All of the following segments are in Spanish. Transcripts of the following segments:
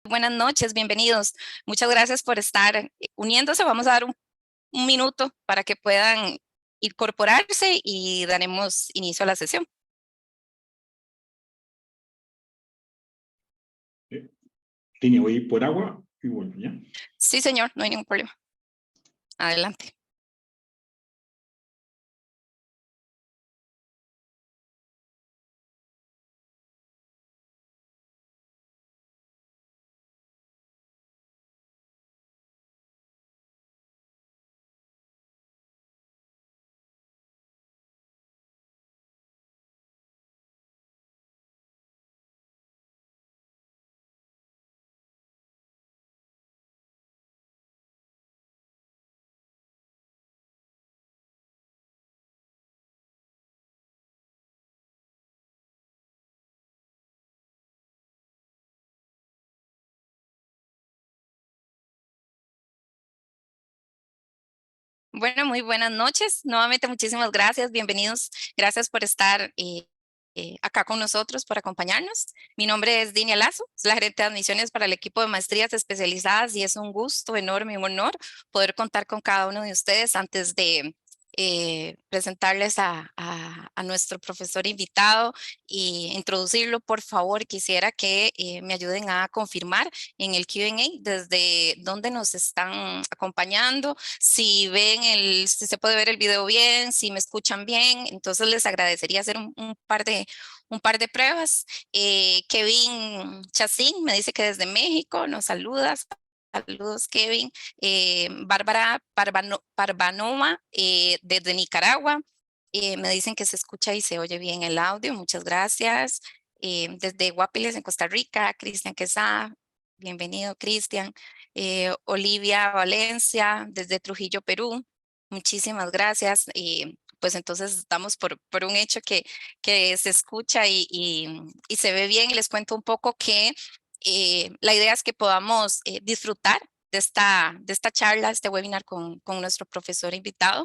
Buenas noches, bienvenidos. Muchas gracias por estar uniéndose. Vamos a dar un minuto para que puedan incorporarse y daremos inicio a la sesión. Tiene voy a ir por agua y vuelvo, ¿ya? Sí, señor, no hay ningún problema. Adelante. Bueno, muy buenas noches. Nuevamente, muchísimas gracias. Bienvenidos. Gracias por estar acá con nosotros, por acompañarnos. Mi nombre es Dinia Lazo, soy la gerente de admisiones para el equipo de maestrías especializadas y es un gusto enorme y un honor poder contar con cada uno de ustedes antes de presentarles a nuestro profesor invitado y introducirlo. Por favor, quisiera que me ayuden a confirmar en el Q&A desde dónde nos están acompañando, si si se puede ver el video bien, si me escuchan bien. Entonces les agradecería hacer un par de pruebas. Kevin Chacín me dice que desde México nos saludas. Saludos, Kevin. Bárbara Parvanova desde Nicaragua. Me dicen que se escucha y se oye bien el audio. Muchas gracias. Desde Guapiles, en Costa Rica, Cristian Quesada. Bienvenido, Cristian. Olivia Valencia, desde Trujillo, Perú. Muchísimas gracias. Pues entonces estamos por un hecho que se escucha y se ve bien. Y les cuento un poco que la idea es que podamos disfrutar de esta charla, este webinar con nuestro profesor invitado.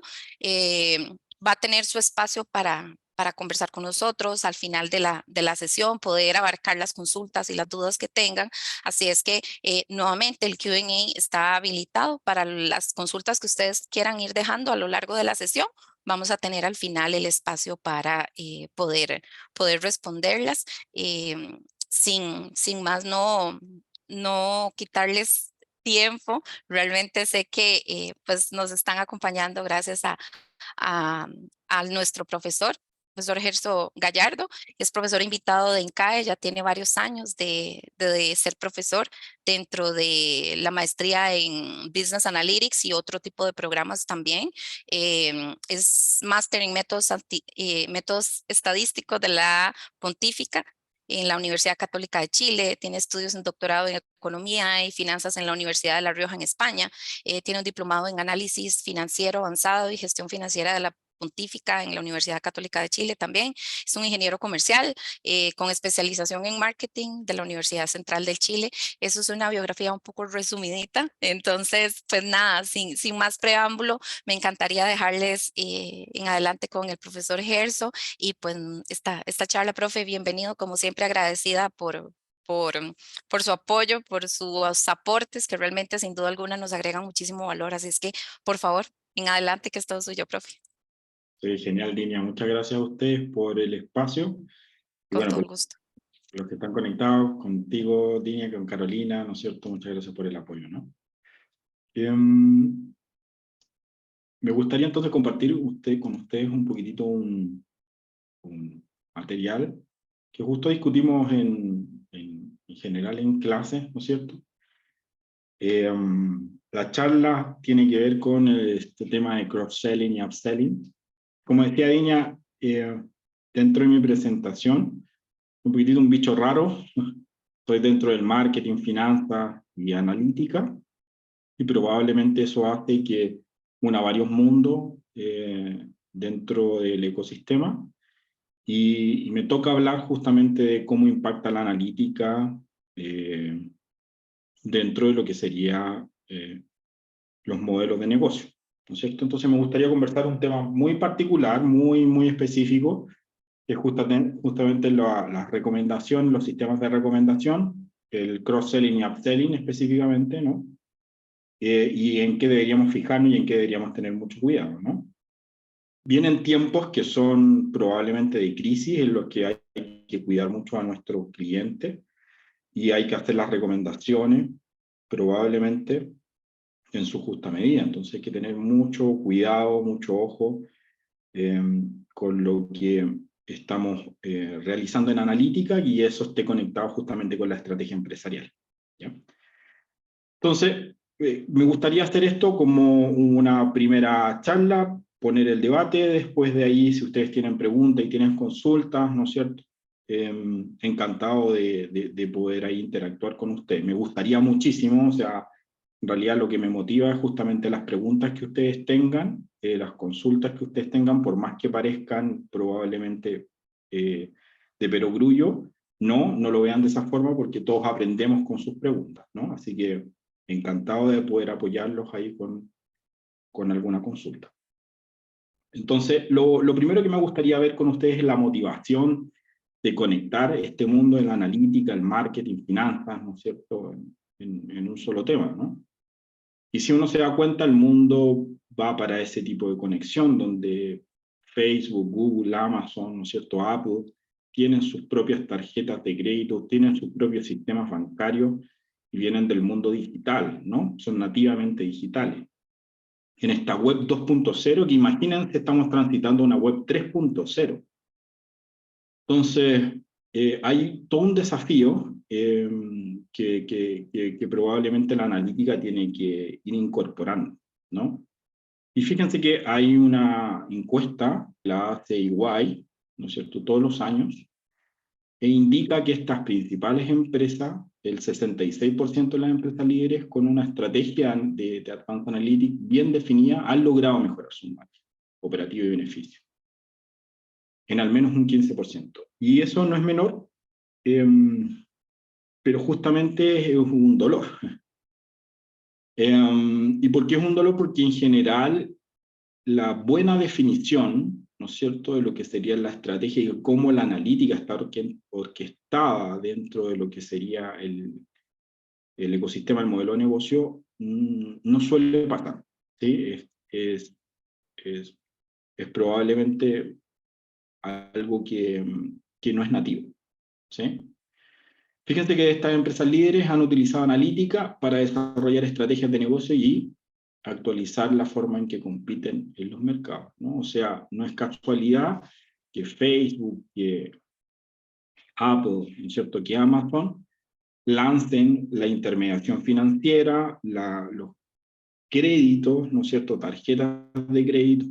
Va a tener su espacio para conversar con nosotros al final de la sesión, poder abarcar las consultas y las dudas que tengan. Así es que nuevamente el Q&A está habilitado para las consultas que ustedes quieran ir dejando a lo largo de la sesión. Vamos a tener al final el espacio para poder responderlas. Sin más no quitarles tiempo, realmente sé que pues nos están acompañando gracias a, a nuestro profesor Gerso Gallardo, es profesor invitado de INCAE, ya tiene varios años de ser profesor dentro de la maestría en Business Analytics y otro tipo de programas también. Es máster en métodos estadísticos de la Pontífica en la Universidad Católica de Chile, tiene estudios en doctorado en Economía y Finanzas en la Universidad de La Rioja en España, tiene un diplomado en Análisis Financiero Avanzado y Gestión Financiera de la Pontífica en la Universidad Católica de Chile también. Es un ingeniero comercial con especialización en marketing de la Universidad Central del Chile. Eso es una biografía un poco resumidita. Entonces, pues nada, sin más preámbulo, me encantaría dejarles en adelante con el profesor Gerso y pues esta charla, profe, bienvenido, como siempre agradecida por, por su apoyo, por sus aportes que realmente sin duda alguna nos agregan muchísimo valor. Así es que, por favor, en adelante que es todo suyo, profe. Sí, genial, Dinia. Muchas gracias a ustedes por el espacio. Y Con bueno, todo el pues, gusto. los que están conectados contigo, Dinia, con Carolina, ¿no es cierto? Muchas gracias por el apoyo, ¿no? Me gustaría entonces compartir con ustedes un poquitito un material que justo discutimos en general en clases, ¿no es cierto? La charla tiene que ver con este tema de cross-selling y upselling. Como decía Dinia, dentro de mi presentación, un poquitito un bicho raro, estoy dentro del marketing, finanzas y analítica, y probablemente eso hace que una varios mundos dentro del ecosistema, y me toca hablar justamente de cómo impacta la analítica dentro de lo que sería los modelos de negocio, ¿no es cierto? Entonces me gustaría conversar un tema muy particular, muy específico, que es justamente las recomendaciones, los sistemas de recomendación el cross-selling y upselling específicamente, ¿no? Y en qué deberíamos fijarnos y en qué deberíamos tener mucho cuidado, ¿no? Vienen tiempos que son probablemente de crisis, en los que hay que cuidar mucho a nuestros clientes y hay que hacer las recomendaciones, probablemente en su justa medida. Entonces hay que tener mucho cuidado, mucho ojo con lo que estamos realizando en analítica y eso esté conectado justamente con la estrategia empresarial, ¿ya? Entonces, me gustaría hacer esto como una primera charla, poner el debate, después de ahí, si ustedes tienen preguntas y tienen consultas, ¿no es cierto? Encantado de poder ahí interactuar con ustedes. Me gustaría muchísimo, o sea, en realidad lo que me motiva es justamente las preguntas que ustedes tengan, las consultas que ustedes tengan, por más que parezcan probablemente de perogrullo, no lo vean de esa forma porque todos aprendemos con sus preguntas, ¿no? Así que encantado de poder apoyarlos ahí con alguna consulta. Entonces, lo primero que me gustaría ver con ustedes es la motivación de conectar este mundo de la analítica, el marketing, finanzas, ¿no es cierto?, en un solo tema, ¿no? Y si uno se da cuenta, el mundo va para ese tipo de conexión, donde Facebook, Google, Amazon, ¿no es cierto?, Apple, tienen sus propias tarjetas de crédito, tienen sus propios sistemas bancarios y vienen del mundo digital, ¿no? Son nativamente digitales. En esta web 2.0, que imagínense, estamos transitando una web 3.0. Entonces, hay todo un desafío que probablemente la analítica tiene que ir incorporando, ¿no? Y fíjense que hay una encuesta, la hace EY, ¿no es cierto?, todos los años, e indica que estas principales empresas, el 66% de las empresas líderes, con una estrategia de Advanced Analytics bien definida, han logrado mejorar su margen operativo y beneficio en al menos un 15%. Y eso no es menor, pero justamente es un dolor. ¿Y por qué es un dolor? Porque en general la buena definición, ¿no es cierto?, de lo que sería la estrategia y cómo la analítica está orquestada dentro de lo que sería el ecosistema, el modelo de negocio, no suele pasar, ¿sí? Es probablemente algo que no es nativo, ¿sí? Fíjense que estas empresas líderes han utilizado analítica para desarrollar estrategias de negocio y actualizar la forma en que compiten en los mercados, ¿no? O sea, no es casualidad que Facebook, que Apple, ¿no es cierto?, que Amazon lancen la intermediación financiera, los créditos, ¿no es cierto?, tarjetas de crédito,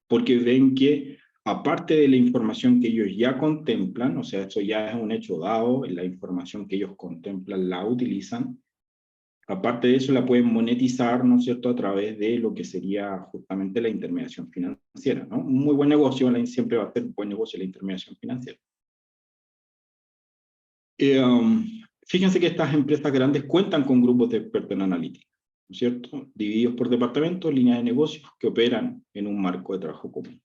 porque ven que aparte de la información que ellos ya contemplan, o sea, eso ya es un hecho dado, la información que ellos contemplan la utilizan, aparte de eso la pueden monetizar, ¿no es cierto?, a través de lo que sería justamente la intermediación financiera, ¿no? Un muy buen negocio, siempre va a ser un buen negocio la intermediación financiera. Fíjense que estas empresas grandes cuentan con grupos de expertos en analítica, ¿no es cierto?, divididos por departamentos, líneas de negocios que operan en un marco de trabajo común.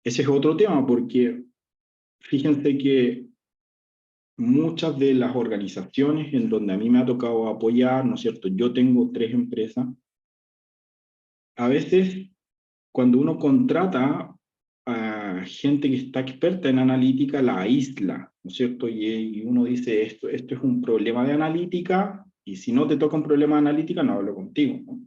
Ese es otro tema, porque fíjense que muchas de las organizaciones en donde a mí me ha tocado apoyar, ¿no es cierto?, yo tengo 3 empresas, a veces cuando uno contrata a gente que está experta en analítica, la aísla, ¿no es cierto? Y uno dice, esto es un problema de analítica, y si no te toca un problema de analítica, no hablo contigo, ¿no?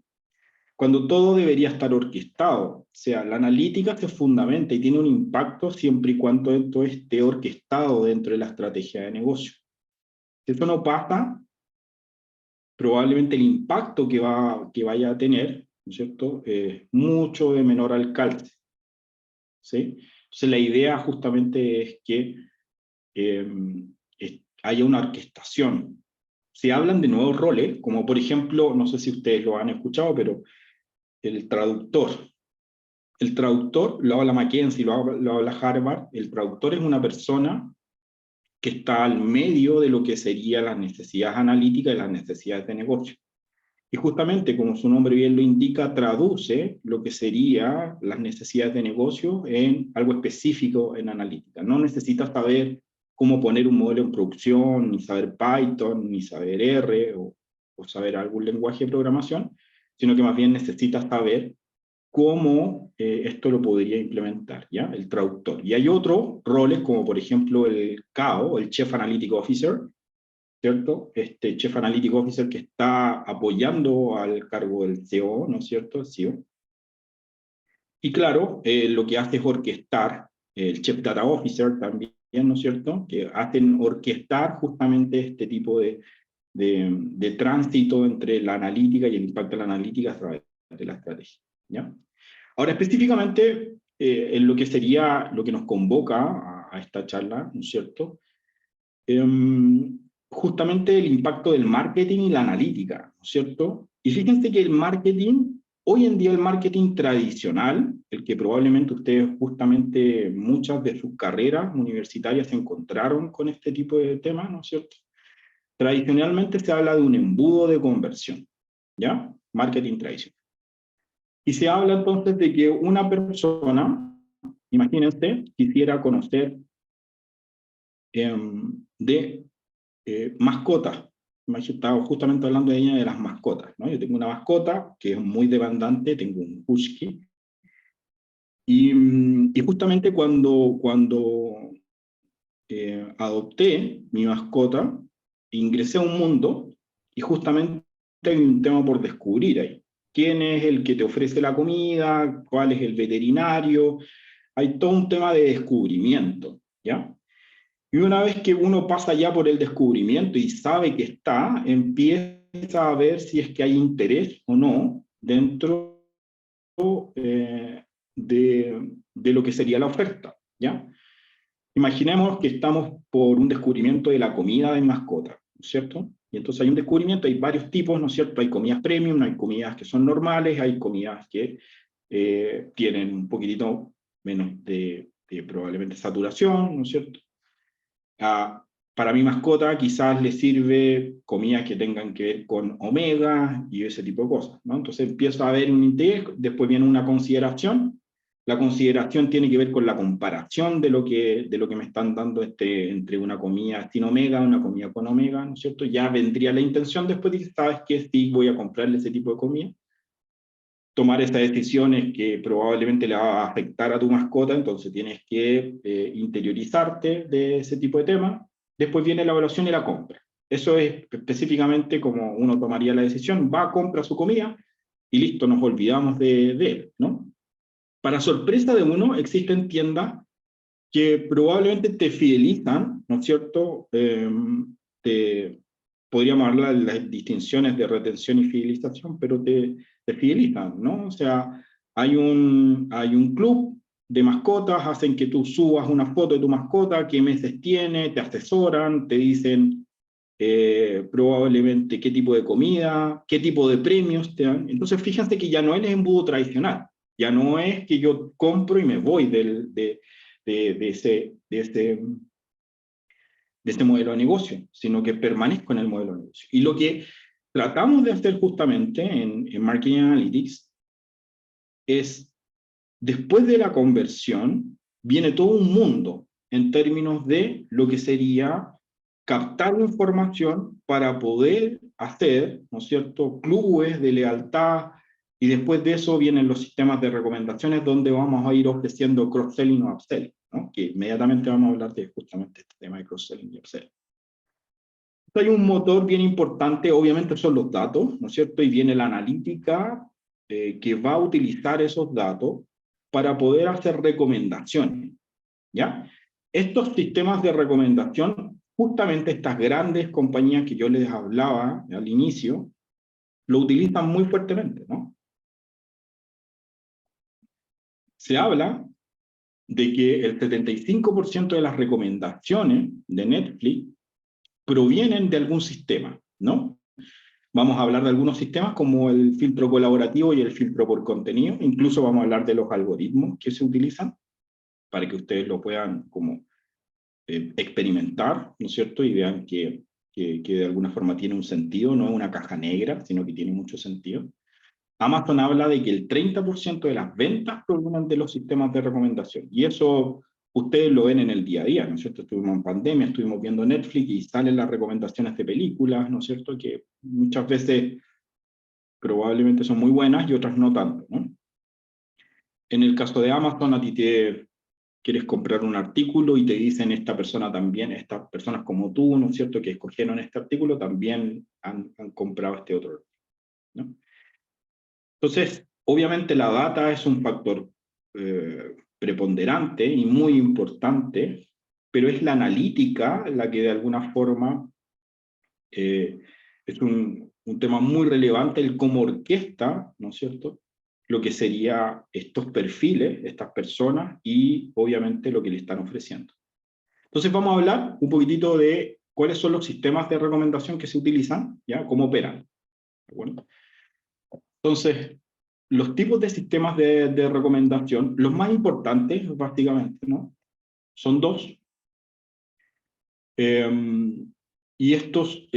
Cuando todo debería estar orquestado, o sea, la analítica se fundamenta y tiene un impacto siempre y cuando esto esté orquestado dentro de la estrategia de negocio. Si eso no pasa, probablemente el impacto que vaya a tener, ¿no es cierto?, mucho de menor alcance, ¿sí? Entonces la idea justamente es que haya una orquestación. Se hablan de nuevos roles, como por ejemplo, no sé si ustedes lo han escuchado, pero el traductor. El traductor, lo habla McKinsey, lo habla Harvard, el traductor es una persona que está al medio de lo que serían las necesidades analíticas y las necesidades de negocio. Y justamente, como su nombre bien lo indica, traduce lo que serían las necesidades de negocio en algo específico en analítica. No necesita saber cómo poner un modelo en producción, ni saber Python, ni saber R, o saber algún lenguaje de programación, sino que más bien necesita saber cómo esto lo podría implementar, ¿ya? El traductor. Y hay otros roles, como por ejemplo el CAO, el Chief Analytic Officer, ¿cierto? Este Chief Analytic Officer que está apoyando al cargo del CEO, ¿no es cierto? El CEO. Y claro, lo que hace es orquestar, el Chief Data Officer también, ¿no es cierto? Que hacen orquestar justamente este tipo de tránsito entre la analítica y el impacto de la analítica a través de la estrategia, ¿ya? Ahora, específicamente, en lo que sería, lo que nos convoca a esta charla, ¿no es cierto? Justamente el impacto del marketing y la analítica, ¿no es cierto? Y fíjense que el marketing, hoy en día el marketing tradicional, el que probablemente ustedes justamente muchas de sus carreras universitarias se encontraron con este tipo de temas, ¿no es cierto? Tradicionalmente se habla de un embudo de conversión, ¿ya? Marketing tradicional. Y se habla entonces de que una persona, imagínense, quisiera conocer de mascotas. Estaba justamente hablando de ella de las mascotas, ¿no? Yo tengo una mascota que es muy demandante, tengo un husky, y justamente cuando adopté mi mascota, ingresé a un mundo, y justamente hay un tema por descubrir ahí. ¿Quién es el que te ofrece la comida? ¿Cuál es el veterinario? Hay todo un tema de descubrimiento, ¿ya? Y una vez que uno pasa ya por el descubrimiento y sabe que está, empieza a ver si es que hay interés o no dentro de lo que sería la oferta, ¿ya? Imaginemos que estamos por un descubrimiento de la comida de mascota, ¿no es cierto? Y entonces hay un descubrimiento, hay varios tipos, ¿no es cierto? Hay comidas premium, hay comidas que son normales, hay comidas que tienen un poquitito menos de probablemente saturación, ¿no es cierto? Para mi mascota quizás le sirve comidas que tengan que ver con omega y ese tipo de cosas, ¿no? Entonces empieza a haber un interés, después viene una consideración. La consideración tiene que ver con la comparación de lo que me están dando entre una comida sin omega, una comida con omega, ¿no es cierto? Ya vendría la intención después de que sabes que sí voy a comprarle ese tipo de comida. Tomar esas decisiones que probablemente le va a afectar a tu mascota, entonces tienes que interiorizarte de ese tipo de temas. Después viene la evaluación y la compra. Eso es específicamente como uno tomaría la decisión, va, compra su comida y listo, nos olvidamos de él, ¿no? Para sorpresa de uno, existen tiendas que probablemente te fidelizan, ¿no es cierto? Podríamos hablar de las distinciones de retención y fidelización, pero te fidelizan, ¿no? O sea, hay un club de mascotas, hacen que tú subas una foto de tu mascota, qué meses tiene, te asesoran, te dicen probablemente qué tipo de comida, qué tipo de premios te dan. Entonces, fíjense que ya no es el embudo tradicional, ya no es que yo compro y me voy de ese modelo de negocio, sino que permanezco en el modelo de negocio. Y lo que tratamos de hacer justamente en Marketing Analytics es, después de la conversión, viene todo un mundo en términos de lo que sería captar información para poder hacer, ¿no es cierto?, clubes de lealtad, y después de eso vienen los sistemas de recomendaciones donde vamos a ir ofreciendo cross-selling o upselling, ¿no? Que inmediatamente vamos a hablar de justamente este tema de cross-selling y upselling. Hay un motor bien importante, obviamente son los datos, ¿no es cierto? Y viene la analítica que va a utilizar esos datos para poder hacer recomendaciones, ¿ya? Estos sistemas de recomendación, justamente estas grandes compañías que yo les hablaba al inicio, lo utilizan muy fuertemente, ¿no? Se habla de que el 75% de las recomendaciones de Netflix provienen de algún sistema, ¿no? Vamos a hablar de algunos sistemas como el filtro colaborativo y el filtro por contenido. Incluso vamos a hablar de los algoritmos que se utilizan para que ustedes lo puedan como experimentar, ¿no es cierto? Y vean que de alguna forma tiene un sentido, no es una caja negra, sino que tiene mucho sentido. Amazon habla de que el 30% de las ventas provienen de los sistemas de recomendación. Y eso ustedes lo ven en el día a día, ¿no es cierto? Estuvimos en pandemia, estuvimos viendo Netflix y salen las recomendaciones de películas, ¿no es cierto? Que muchas veces probablemente son muy buenas y otras no tanto, ¿no? En el caso de Amazon, a ti te quieres comprar un artículo y te dicen esta persona también, estas personas como tú, ¿no es cierto?, que escogieron este artículo, también han comprado este otro, ¿no? Entonces, obviamente la data es un factor preponderante y muy importante, pero es la analítica la que de alguna forma es un tema muy relevante, el cómo orquesta, ¿no es cierto?, lo que sería estos perfiles, estas personas y obviamente lo que le están ofreciendo. Entonces vamos a hablar un poquitito de cuáles son los sistemas de recomendación que se utilizan, ¿ya? Cómo operan. ¿De acuerdo? Entonces, los tipos de sistemas de recomendación, los más importantes, básicamente, ¿no? Son dos. Y estos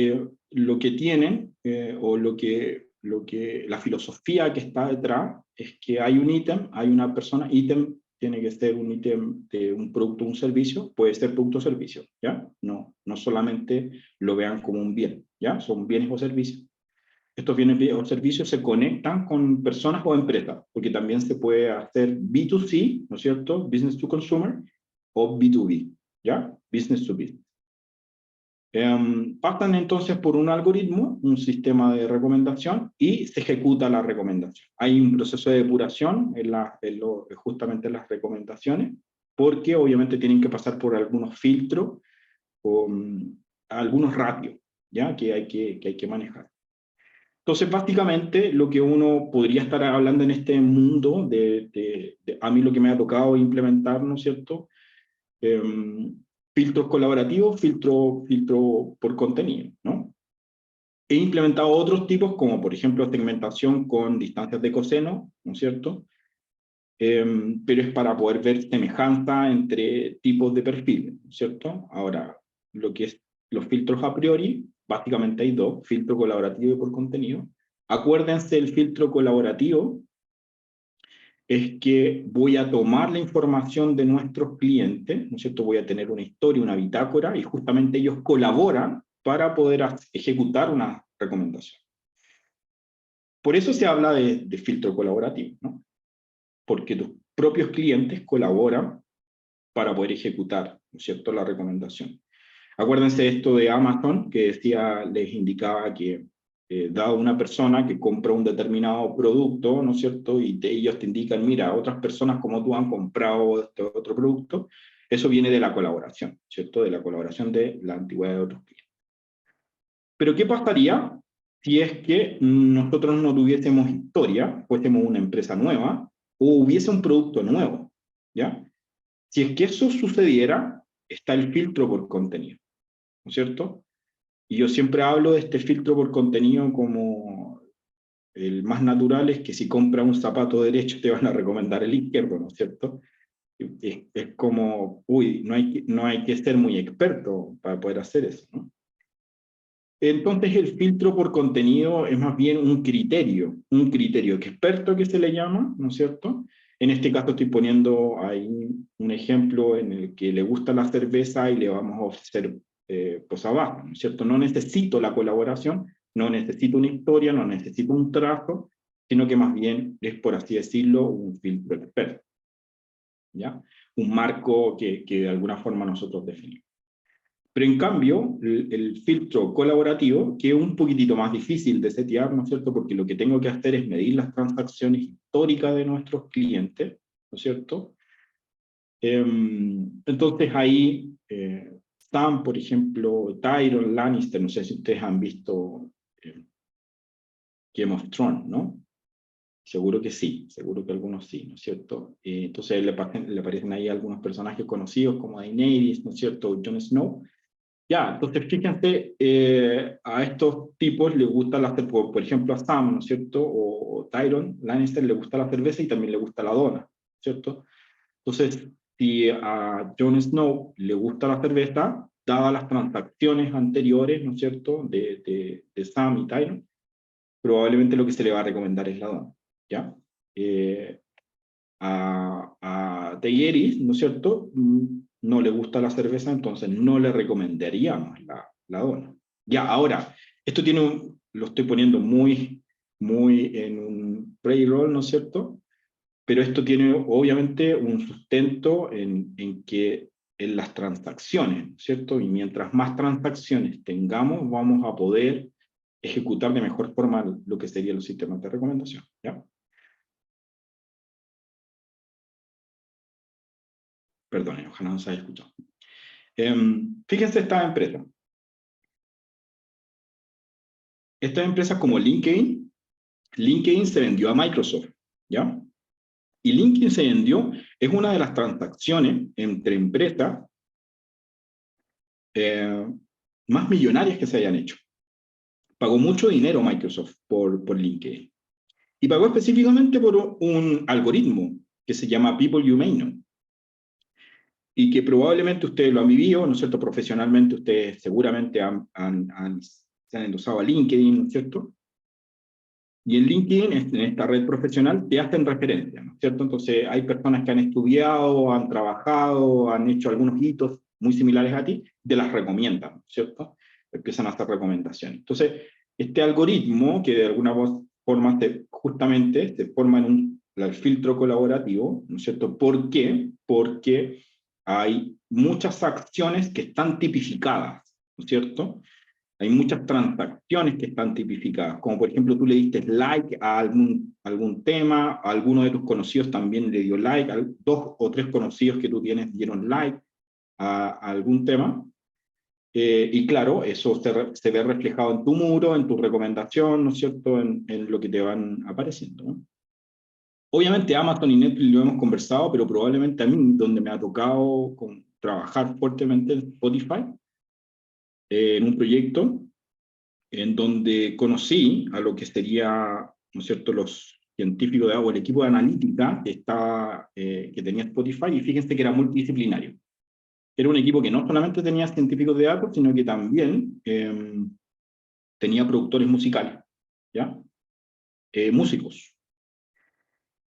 lo que tienen, o la filosofía que está detrás, es que hay un ítem, hay una persona, ítem tiene que ser un ítem de un producto o un servicio, puede ser producto o servicio, ¿ya? No solamente lo vean como un bien, ¿ya? Son bienes o servicios. Estos bienes o servicios se conectan con personas o empresas, porque también se puede hacer B2C, ¿no es cierto? Business to consumer, o B2B, ¿ya? Business to business. Pasan entonces por un algoritmo, un sistema de recomendación, y se ejecuta la recomendación. Hay un proceso de depuración justamente en las recomendaciones, porque obviamente tienen que pasar por algunos filtros o algunos ratios, ¿ya? Que hay que manejar. Entonces, básicamente, lo que uno podría estar hablando en este mundo, a mí lo que me ha tocado implementar, ¿no es cierto?, filtros colaborativos, filtro por contenido, ¿no? He implementado otros tipos, como por ejemplo segmentación con distancias de coseno, ¿no es cierto? Pero es para poder ver semejanza entre tipos de perfiles, ¿no es cierto? Ahora, lo que es los filtros a priori, básicamente hay dos, filtro colaborativo y por contenido. Acuérdense, el filtro colaborativo es que voy a tomar la información de nuestros clientes, ¿no es cierto? Voy a tener una historia, una bitácora, y justamente ellos colaboran para poder ejecutar una recomendación. Por eso se habla de filtro colaborativo, ¿no? Porque tus propios clientes colaboran para poder ejecutar, ¿no es cierto?, la recomendación. Acuérdense esto de Amazon, que les indicaba que dado una persona que compra un determinado producto, ¿no es cierto?, y ellos te indican, mira, otras personas como tú han comprado este otro producto, eso viene de la colaboración, ¿cierto?, de la colaboración de la antigüedad de otros clientes. Pero ¿qué pasaría si es que nosotros no tuviésemos historia, fuésemos una empresa nueva, o hubiese un producto nuevo, ¿ya? Si es que eso sucediera, está el filtro por contenido, ¿no es cierto? Y yo siempre hablo de este filtro por contenido como el más natural es que si compras un zapato derecho te van a recomendar el izquierdo, ¿no es cierto? Es como, uy, no hay que ser muy experto para poder hacer eso, ¿no? Entonces el filtro por contenido es más bien un criterio experto que se le llama, ¿no es cierto? En este caso estoy poniendo ahí un ejemplo en el que le gusta la cerveza y le vamos a ofrecer pues abajo, ¿no es cierto? No necesito la colaboración, no necesito una historia, no necesito un trazo, sino que más bien es, por así decirlo, un filtro experto, ¿ya? Un marco que de alguna forma nosotros definimos. Pero en cambio, el filtro colaborativo, que es un poquitito más difícil de setear, ¿no es cierto? Porque lo que tengo que hacer es medir las transacciones históricas de nuestros clientes, ¿no es cierto? Entonces ahí, Sam, por ejemplo, Tyrion Lannister, no sé si ustedes han visto Game of Thrones, ¿no? Seguro que sí, seguro que algunos sí, ¿no es cierto? Entonces le aparecen ahí algunos personajes conocidos como Daenerys, ¿no es cierto? Jon Snow. Ya, entonces fíjense, a estos tipos les gusta por ejemplo a Sam, ¿no es cierto? O Tyrion Lannister le gusta la cerveza y también le gusta la dona, ¿cierto? Entonces, si a Jon Snow le gusta la cerveza, dadas las transacciones anteriores, ¿no es cierto?, de Sam y Tyrion, probablemente lo que se le va a recomendar es la dona, ¿ya? a Tegueris, ¿no es cierto? No le gusta la cerveza, entonces no le recomendaríamos la dona. Ya, ahora, esto tiene lo estoy poniendo muy, muy en un pre-roll, ¿no es cierto? Pero esto tiene obviamente un sustento en que en las transacciones, ¿cierto? Y mientras más transacciones tengamos, vamos a poder ejecutar de mejor forma lo que serían los sistemas de recomendación, ¿ya? Perdón, ojalá no se haya escuchado. Fíjense esta empresa. Estas empresas como LinkedIn, LinkedIn se vendió a Microsoft, ¿ya? Y LinkedIn se vendió, es una de las transacciones entre empresas eh, más millonarias que se hayan hecho. Pagó mucho dinero Microsoft por LinkedIn. Y pagó específicamente por un algoritmo que se llama People You May Know. Y que probablemente ustedes lo han vivido, ¿no es cierto? Profesionalmente ustedes seguramente se han endosado a LinkedIn, ¿no es cierto? Y en LinkedIn, en esta red profesional, te hacen referencia, ¿no es cierto? Entonces hay personas que han estudiado, han trabajado, han hecho algunos hitos muy similares a ti, te las recomiendan, ¿no es cierto? Empiezan a hacer recomendaciones. Entonces, este algoritmo, que de alguna forma justamente se forma en el filtro colaborativo, ¿no es cierto? ¿Por qué? Porque hay muchas acciones que están tipificadas, ¿no es cierto? Hay muchas transacciones que están tipificadas, como por ejemplo tú le diste like a algún tema, a alguno de tus conocidos también le dio like, a 2 o 3 conocidos que tú tienes dieron like a algún tema, y claro, eso se ve reflejado en tu muro, en tu recomendación, ¿no es cierto?, en lo que te van apareciendo, ¿no? Obviamente Amazon y Netflix lo hemos conversado, pero probablemente a mí, donde me ha tocado trabajar fuertemente en Spotify, en un proyecto, en donde conocí a lo que sería, ¿no es cierto?, los científicos o el equipo de analítica que tenía Spotify, y fíjense que era multidisciplinario. Era un equipo que no solamente tenía científicos de datos, sino que también tenía productores musicales, ¿ya? Músicos.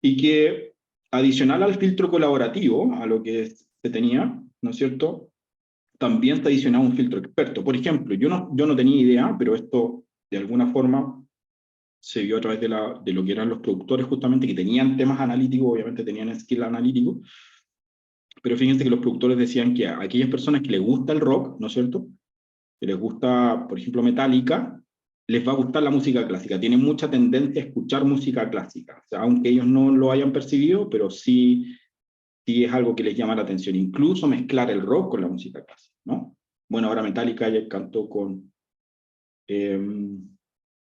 Y que, adicional al filtro colaborativo, a lo que se tenía, ¿no es cierto?, también se adicionaba un filtro experto. Por ejemplo, yo no tenía idea, pero esto de alguna forma se vio a través de lo que eran los productores justamente, que tenían temas analíticos, obviamente tenían skill analítico, pero fíjense que los productores decían que a aquellas personas que les gusta el rock, ¿no es cierto?, que les gusta, por ejemplo, Metallica, les va a gustar la música clásica, tienen mucha tendencia a escuchar música clásica, o sea, aunque ellos no lo hayan percibido, pero sí es algo que les llama la atención, incluso mezclar el rock con la música clásica, ¿no? Bueno, ahora Metallica ya cantó eh,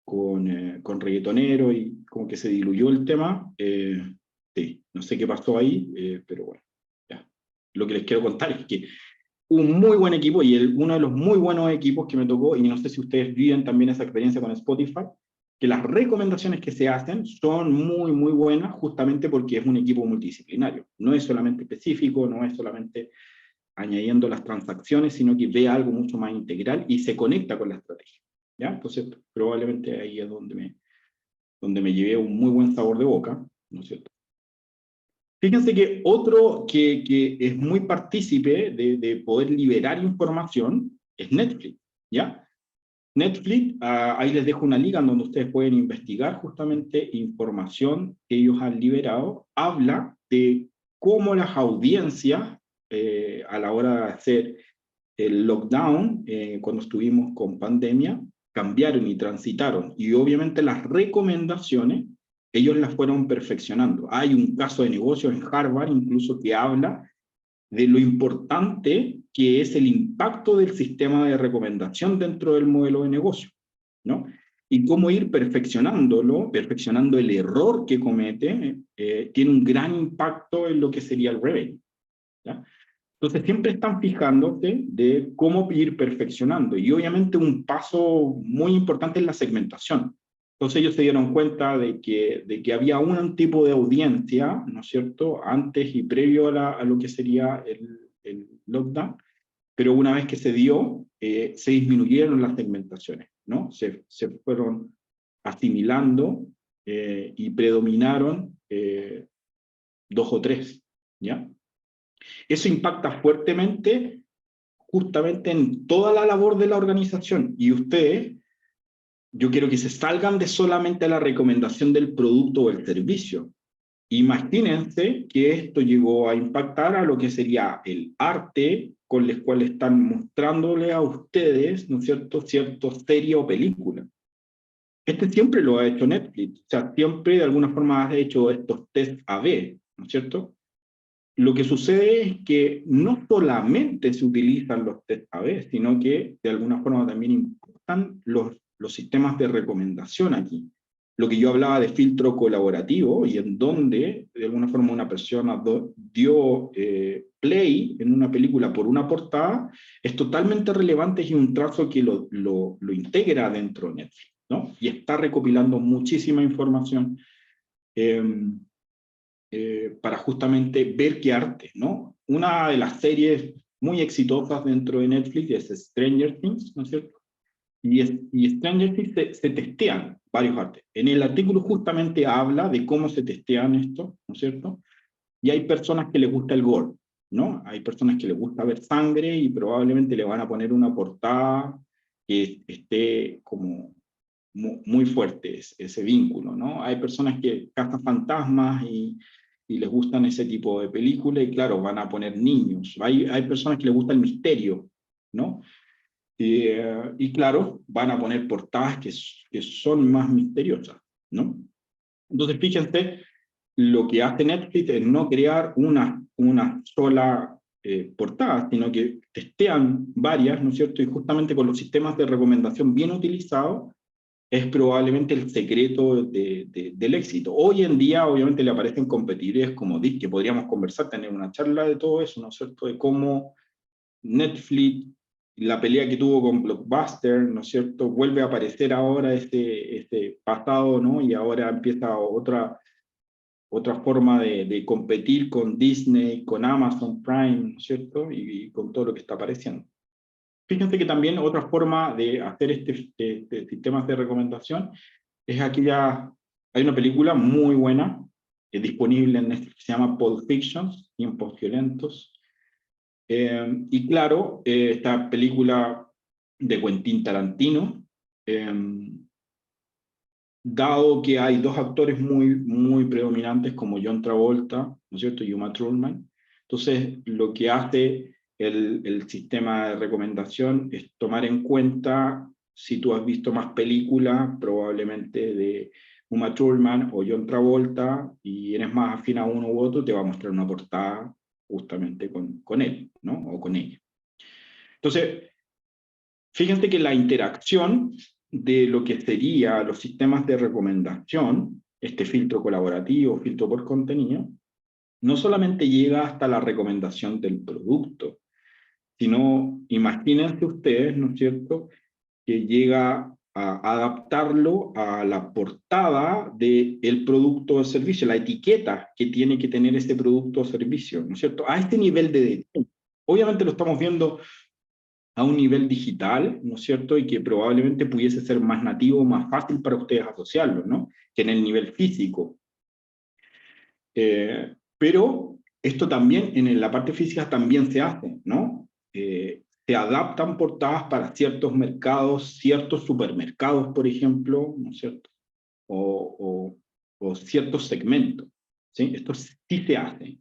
con reggaetonero y como que se diluyó el tema. Sí, no sé qué pasó ahí, pero bueno, ya. Lo que les quiero contar es que un muy buen equipo y uno de los muy buenos equipos que me tocó, y no sé si ustedes viven también esa experiencia con Spotify, que las recomendaciones que se hacen son muy, muy buenas justamente porque es un equipo multidisciplinario. No es solamente específico, no es solamente añadiendo las transacciones, sino que ve algo mucho más integral y se conecta con la estrategia, ¿ya? Entonces, probablemente ahí es donde me llevé un muy buen sabor de boca, ¿no es cierto? Fíjense que otro que es muy partícipe de poder liberar información es Netflix, ¿ya? Netflix, ahí les dejo una liga en donde ustedes pueden investigar justamente información que ellos han liberado, habla de cómo las audiencias, a la hora de hacer el lockdown, cuando estuvimos con pandemia, cambiaron y transitaron. Y obviamente las recomendaciones, ellos las fueron perfeccionando. Hay un caso de negocio en Harvard incluso que habla de lo importante que es el impacto del sistema de recomendación dentro del modelo de negocio, ¿no? Y cómo ir perfeccionándolo, perfeccionando el error que comete, tiene un gran impacto en lo que sería el revenue, ¿ya? Entonces siempre están fijándose de cómo ir perfeccionando. Y obviamente un paso muy importante es la segmentación. Entonces ellos se dieron cuenta de que había un tipo de audiencia, ¿no es cierto?, antes y previo a lo que sería el lockdown, pero una vez que se dio, se disminuyeron las segmentaciones, ¿no? Se fueron asimilando y predominaron 2 o 3, ¿ya? Eso impacta fuertemente justamente en toda la labor de la organización. Y ustedes, yo quiero que se salgan de solamente la recomendación del producto o el servicio. Imagínense que esto llegó a impactar a lo que sería el arte con el cual están mostrándole a ustedes, ¿no es cierto?, cierta serie o película. Este siempre lo ha hecho Netflix, o sea, siempre de alguna forma ha hecho estos test A/B, ¿no es cierto? Lo que sucede es que no solamente se utilizan los test A/B, sino que de alguna forma también importan los sistemas de recomendación aquí. Lo que yo hablaba de filtro colaborativo y en donde de alguna forma una persona dio play en una película por una portada, es totalmente relevante y un trazo que lo integra dentro de Netflix, ¿no? Y está recopilando muchísima información para justamente ver qué arte, ¿no? Una de las series muy exitosas dentro de Netflix es Stranger Things, ¿no es cierto? Y Stranger Things se testean varios artes. En el artículo justamente habla de cómo se testean esto, ¿no es cierto? Y hay personas que les gusta el gore, ¿no? Hay personas que les gusta ver sangre y probablemente le van a poner una portada que esté como muy fuerte ese vínculo, ¿no? Hay personas que cazan fantasmas y les gustan ese tipo de películas y claro, van a poner niños. Hay personas que les gusta el misterio, ¿no? Y claro, van a poner portadas que son más misteriosas, ¿no? Entonces, fíjense, lo que hace Netflix es no crear una sola portada, sino que testean varias, ¿no es cierto? Y justamente con los sistemas de recomendación bien utilizados, es probablemente el secreto del éxito. Hoy en día, obviamente, le aparecen competidores como Disc, que podríamos conversar, tener una charla de todo eso, ¿no es cierto? De cómo Netflix, la pelea que tuvo con Blockbuster, ¿no es cierto? Vuelve a aparecer ahora este pasado, ¿no? Y ahora empieza otra forma de competir con Disney, con Amazon Prime, ¿no es cierto? Y con todo lo que está apareciendo. Fíjense que también otra forma de hacer este sistemas de recomendación es aquella, hay una película muy buena, disponible en Netflix, que se llama Pulp Fiction, Tiempos Violentos. Y claro, esta película de Quentin Tarantino, dado que hay dos actores muy predominantes como John Travolta, ¿no es cierto?, y Uma Thurman, entonces lo que hace el sistema de recomendación es tomar en cuenta si tú has visto más películas, probablemente de Uma Thurman o John Travolta, y eres más afín a uno u otro, te va a mostrar una portada justamente con él, ¿no? O con ella. Entonces, fíjense que la interacción de lo que serían los sistemas de recomendación, este filtro colaborativo, filtro por contenido, no solamente llega hasta la recomendación del producto, sino imagínense ustedes, ¿no es cierto?, que llega a adaptarlo a la portada del producto o servicio, la etiqueta que tiene que tener este producto o servicio, ¿no es cierto?, a este nivel de detalle. Obviamente lo estamos viendo a un nivel digital, ¿no es cierto?, y que probablemente pudiese ser más nativo, más fácil para ustedes asociarlo, ¿no?, que en el nivel físico. Pero esto también, en la parte física también se hace, ¿no? Se adaptan portadas para ciertos mercados, ciertos supermercados, por ejemplo, ¿no es cierto?, o ciertos segmentos, ¿sí? Esto sí se hace.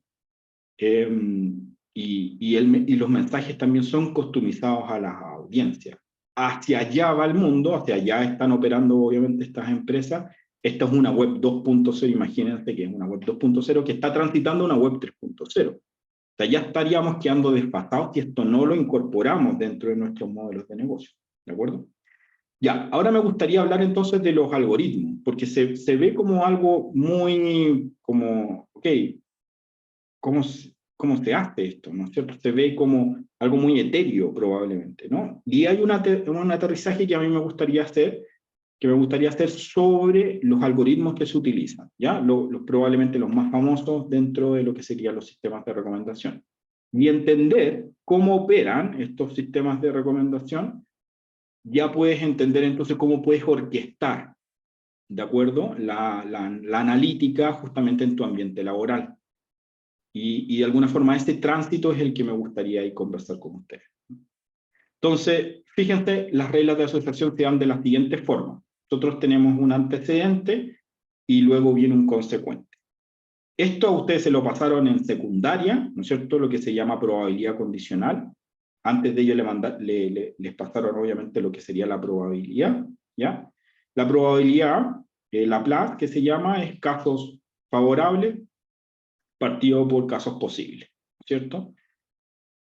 Y los mensajes también son customizados a las audiencias. Hacia allá va el mundo, hacia allá están operando obviamente estas empresas. Esta es una web 2.0, imagínense que es una web 2.0 que está transitando una web 3.0. O sea, ya estaríamos quedando desfasados si esto no lo incorporamos dentro de nuestros modelos de negocio. ¿De acuerdo? Ya, ahora me gustaría hablar entonces de los algoritmos, porque se ve como algo muy, como, ok, ¿cómo se hace esto? ¿No es cierto? Se ve como algo muy etéreo probablemente, ¿no? Y hay un aterrizaje que a mí me gustaría hacer, sobre los algoritmos que se utilizan, ¿ya? Probablemente los más famosos dentro de lo que serían los sistemas de recomendación. Y entender cómo operan estos sistemas de recomendación, ya puedes entender entonces cómo puedes orquestar, ¿de acuerdo?, la analítica justamente en tu ambiente laboral. Y de alguna forma este tránsito es el que me gustaría ahí conversar con ustedes. Entonces, fíjense, las reglas de asociación se dan de la siguiente forma. Nosotros tenemos un antecedente y luego viene un consecuente. Esto a ustedes se lo pasaron en secundaria, ¿no es cierto? Lo que se llama probabilidad condicional. Antes de ello les pasaron obviamente lo que sería la probabilidad, ¿ya? La probabilidad, Laplace, que se llama, es casos favorables partido por casos posibles, ¿cierto?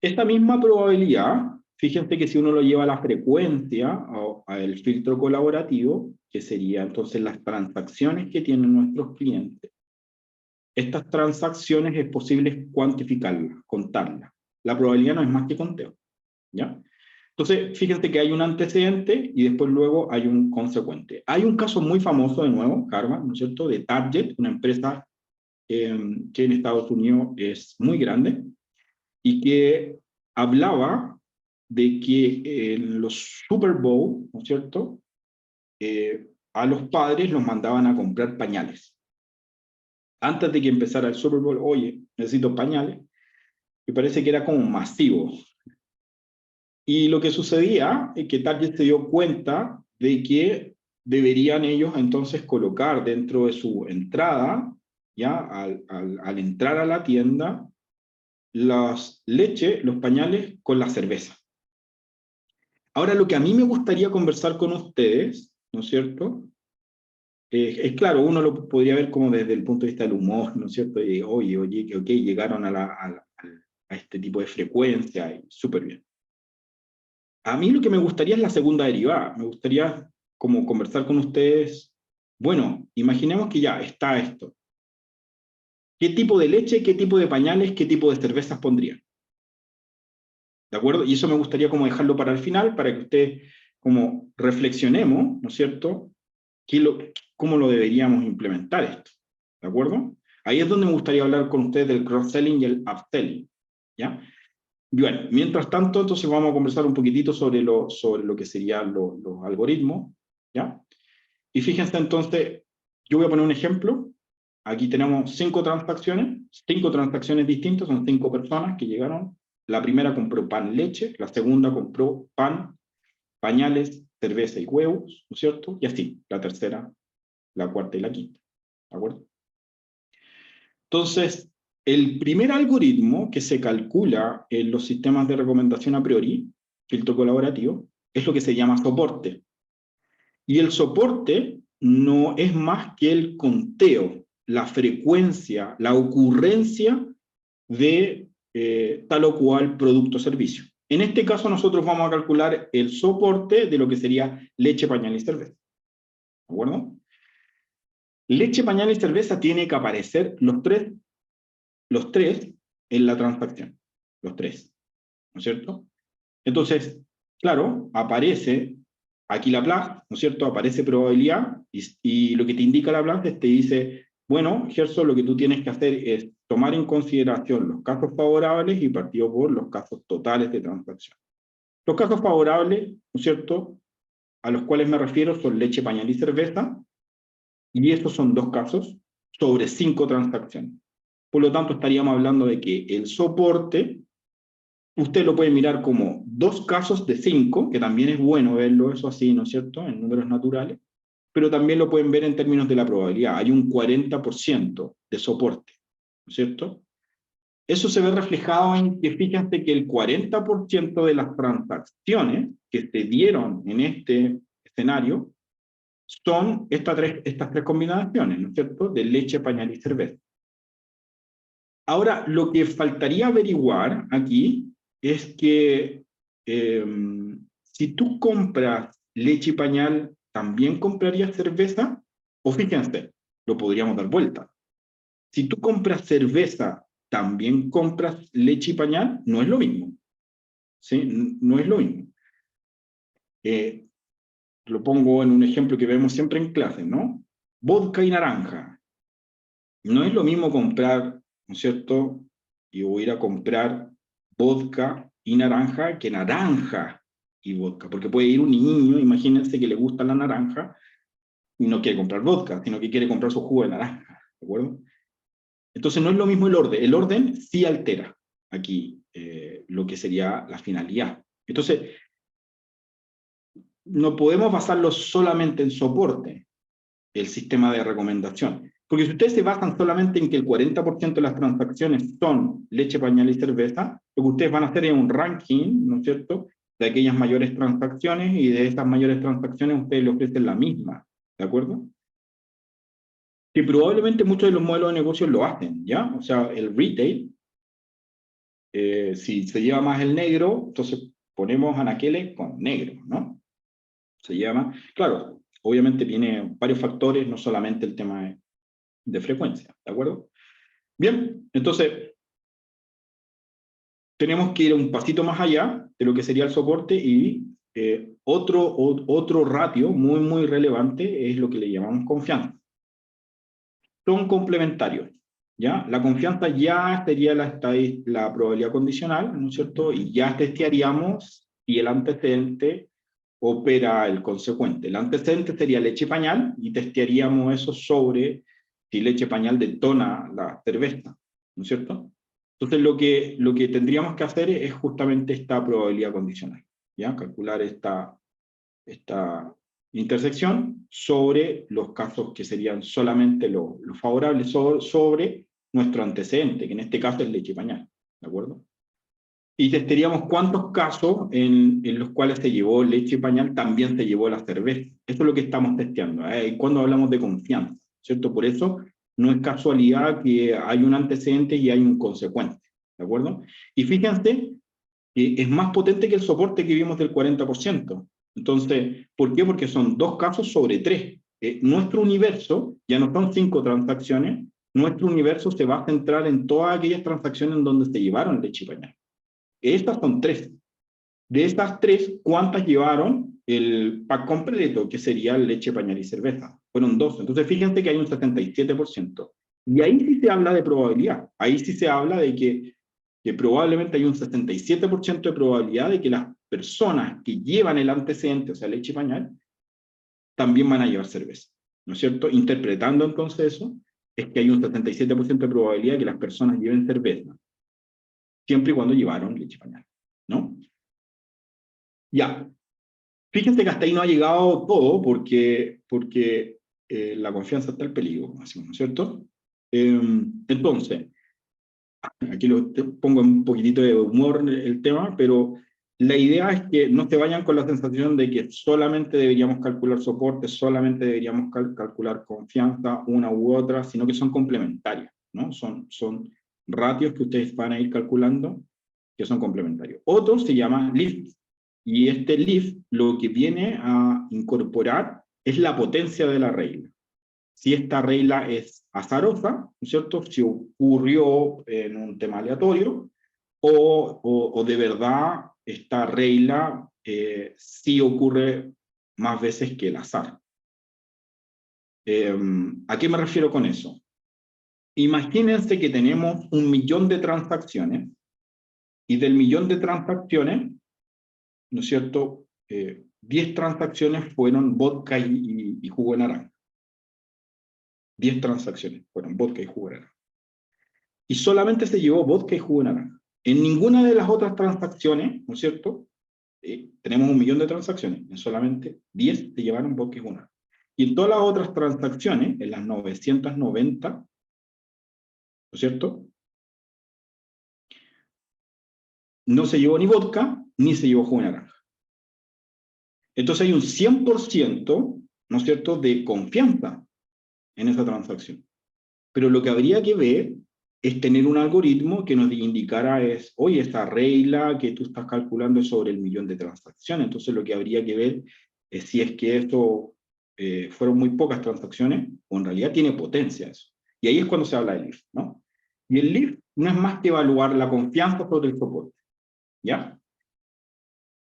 Esta misma probabilidad, fíjense que si uno lo lleva a la frecuencia, o al filtro colaborativo, que sería entonces las transacciones que tienen nuestros clientes, estas transacciones es posible cuantificarlas, contarlas. La probabilidad no es más que conteo, ¿ya? Entonces, fíjense que hay un antecedente y después luego hay un consecuente. Hay un caso muy famoso, de nuevo, Karma, ¿no es cierto?, de Target, una empresa que en Estados Unidos es muy grande, y que hablaba de que en los Super Bowl, ¿no es cierto?, a los padres los mandaban a comprar pañales. Antes de que empezara el Super Bowl, oye, necesito pañales, y parece que era como masivo. Y lo que sucedía es que Target se dio cuenta de que deberían ellos entonces colocar dentro de su entrada, ya al entrar a la tienda, las leche, los pañales con la cerveza. Ahora, lo que a mí me gustaría conversar con ustedes, ¿no es cierto? Es claro, uno lo podría ver como desde el punto de vista del humor, ¿no es cierto? Y, oye, ok, llegaron a este tipo de frecuencia, y súper bien. A mí lo que me gustaría es la segunda derivada. Me gustaría como conversar con ustedes. Bueno, imaginemos que ya está esto. ¿Qué tipo de leche, qué tipo de pañales, qué tipo de cervezas pondrían? ¿De acuerdo? Y eso me gustaría como dejarlo para el final, para que ustedes como reflexionemos, ¿no es cierto? ¿Cómo lo deberíamos implementar esto? ¿De acuerdo? Ahí es donde me gustaría hablar con ustedes del cross-selling y el upselling, ¿ya? Bueno, mientras tanto, entonces vamos a conversar un poquitito sobre lo que serían los algoritmos, ¿ya? Y fíjense entonces, yo voy a poner un ejemplo. Aquí tenemos 5 transacciones distintas, son 5 personas que llegaron. La primera compró pan, leche, la segunda compró pan, pañales, cerveza y huevos, ¿no es cierto? Y así, la tercera, la cuarta y la quinta, ¿de acuerdo? Entonces, el primer algoritmo que se calcula en los sistemas de recomendación a priori, filtro colaborativo, es lo que se llama soporte. Y el soporte no es más que el conteo, la frecuencia, la ocurrencia de tal o cual producto o servicio. En este caso nosotros vamos a calcular el soporte de lo que sería leche, pañal y cerveza. ¿De acuerdo? Leche, pañal y cerveza tiene que aparecer los tres en la transacción. Los tres. ¿No es cierto? Entonces, claro, aparece aquí Laplace, ¿no es cierto? Aparece probabilidad y lo que te indica Laplace te dice, bueno, Gerson, lo que tú tienes que hacer es tomar en consideración los casos favorables y partido por los casos totales de transacción. Los casos favorables, ¿no es cierto?, a los cuales me refiero son leche, pañal y cerveza, y estos son 2 casos sobre 5 transacciones. Por lo tanto, estaríamos hablando de que el soporte, usted lo puede mirar como 2 casos de 5, que también es bueno verlo eso así, ¿no es cierto?, en números naturales, pero también lo pueden ver en términos de la probabilidad. Hay un 40% de soporte, ¿no es cierto? Eso se ve reflejado en que fíjense que el 40% de las transacciones que se dieron en este escenario son estas tres combinaciones, ¿no es cierto?, de leche, pañal y cerveza. Ahora, lo que faltaría averiguar aquí es que si tú compras leche y pañal, ¿también comprarías cerveza? O fíjense, lo podríamos dar vuelta. Si tú compras cerveza, ¿también compras leche y pañal? No es lo mismo. ¿Sí? No es lo mismo. Lo pongo en un ejemplo que vemos siempre en clase, ¿no? Vodka y naranja. No es lo mismo comprar, ¿no es cierto? Y voy a ir a comprar vodka y naranja que naranja y vodka, porque puede ir un niño, imagínense que le gusta la naranja y no quiere comprar vodka, sino que quiere comprar su jugo de naranja, ¿de acuerdo? Entonces no es lo mismo el orden sí altera aquí lo que sería la finalidad. Entonces, no podemos basarlo solamente en soporte, el sistema de recomendación. Porque si ustedes se basan solamente en que el 40% de las transacciones son leche, pañal y cerveza, lo que ustedes van a hacer es un ranking, ¿no es cierto?, de aquellas mayores transacciones, y de esas mayores transacciones ustedes le ofrecen la misma, ¿de acuerdo? Que probablemente muchos de los modelos de negocio lo hacen, ¿ya? O sea, el retail, si se lleva más el negro, entonces ponemos anaqueles con negro, ¿no? Se llama, claro, obviamente tiene varios factores, no solamente el tema de frecuencia, ¿de acuerdo? Bien, entonces tenemos que ir un pasito más allá de lo que sería el soporte, y otro ratio muy relevante es lo que le llamamos confianza. Son complementarios, ¿ya? La confianza ya sería la probabilidad condicional, ¿no es cierto? Y ya testearíamos si el antecedente opera el consecuente. El antecedente sería leche pañal, y testearíamos eso sobre si leche pañal detona la cerveza, ¿no es cierto? Entonces lo que tendríamos que hacer es justamente esta probabilidad condicional, ¿ya? Calcular esta intersección sobre los casos que serían solamente los favorables sobre nuestro antecedente, que en este caso es leche pañal, ¿de acuerdo? Y testearíamos cuántos casos en los cuales se llevó leche pañal también se llevó la cerveza. Eso es lo que estamos testeando, cuando hablamos de confianza, ¿cierto? Por eso no es casualidad que hay un antecedente y hay un consecuente, ¿de acuerdo? Y fíjense que es más potente que el soporte que vimos del 40%. Entonces, ¿por qué? Porque son 2 casos sobre 3. Nuestro universo, ya no son 5 transacciones, nuestro universo se va a centrar en todas aquellas transacciones en donde se llevaron leche pañal. Estas son 3. De estas 3, ¿cuántas llevaron el pack completo, que sería leche, pañal y cerveza? Fueron 2. Entonces, fíjense que hay un 77%. Y ahí sí se habla de probabilidad. Ahí sí se habla de que probablemente hay un 77% de probabilidad de que las personas que llevan el antecedente, o sea, leche y pañal, también van a llevar cerveza, ¿no es cierto? Interpretando entonces eso, es que hay un 77% de probabilidad de que las personas lleven cerveza, siempre y cuando llevaron leche y pañal, ¿no? Ya, fíjense que hasta ahí no ha llegado todo, porque la confianza está en peligro, ¿no es cierto? Entonces, aquí pongo un poquitito de humor en el tema, pero la idea es que no se vayan con la sensación de que solamente deberíamos calcular soporte, solamente deberíamos calcular confianza, una u otra, sino que son complementarios, ¿no? Son ratios que ustedes van a ir calculando que son complementarios. Otro se llama lift, y este lift lo que viene a incorporar es la potencia de la regla. Si esta regla es azarosa, ¿no es cierto?, si ocurrió en un tema aleatorio, o de verdad esta regla sí ocurre más veces que el azar. ¿A qué me refiero con eso? Imagínense que tenemos 1.000.000 de transacciones, y del 1.000.000 de transacciones, ¿no es cierto?, 10 transacciones fueron vodka y jugo de naranja. 10 transacciones fueron vodka y jugo de naranja. Y solamente se llevó vodka y jugo de naranja. En ninguna de las otras transacciones, ¿no es cierto?, tenemos 1.000.000 de transacciones, en solamente 10 se llevaron vodka y jugo de naranja. Y en todas las otras transacciones, en las 990, ¿no es cierto?, no se llevó ni vodka, ni se llevó jugo de naranja. Entonces hay un 100%, ¿no es cierto?, de confianza en esa transacción. Pero lo que habría que ver es tener un algoritmo que nos indicara oye, esta regla que tú estás calculando es sobre el 1.000.000 de transacciones. Entonces lo que habría que ver es si es que esto fueron muy pocas transacciones, o en realidad tiene potencia eso. Y ahí es cuando se habla del lift, ¿no? Y el lift no es más que evaluar la confianza sobre el soporte, ¿ya?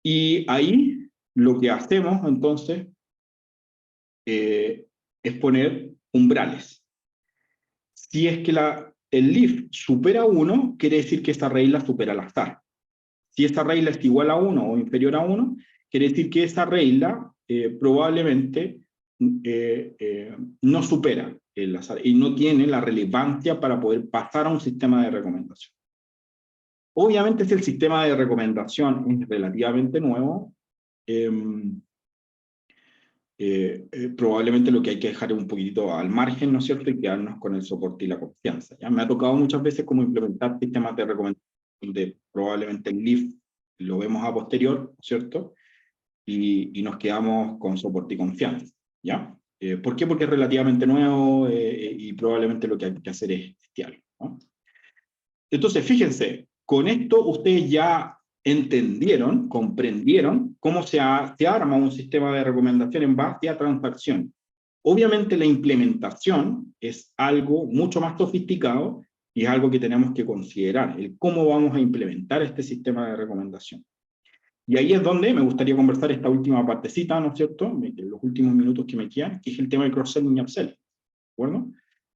Y ahí lo que hacemos entonces es poner umbrales. Si es que el lift supera 1, quiere decir que esa regla supera el azar. Si esa regla es igual a 1 o inferior a 1, quiere decir que esa regla probablemente no supera y no tiene la relevancia para poder pasar a un sistema de recomendación. Obviamente, si el sistema de recomendación es relativamente nuevo, probablemente lo que hay que dejar es un poquitito al margen, ¿no es cierto?, y quedarnos con el soporte y la confianza. ¿Ya? Me ha tocado muchas veces cómo implementar sistemas de recomendación donde probablemente el lift lo vemos a posterior, ¿no es cierto?, y nos quedamos con soporte y confianza. ¿Ya? ¿Por qué? Porque es relativamente nuevo y probablemente lo que hay que hacer es testearlo, ¿no? Entonces, fíjense, con esto ustedes ya entendieron, comprendieron cómo se arma un sistema de recomendación en base a transacción. Obviamente la implementación es algo mucho más sofisticado y es algo que tenemos que considerar, el cómo vamos a implementar este sistema de recomendación. Y ahí es donde me gustaría conversar esta última partecita, ¿no es cierto?, en los últimos minutos que me quedan, que es el tema de cross-selling y upselling, ¿de acuerdo?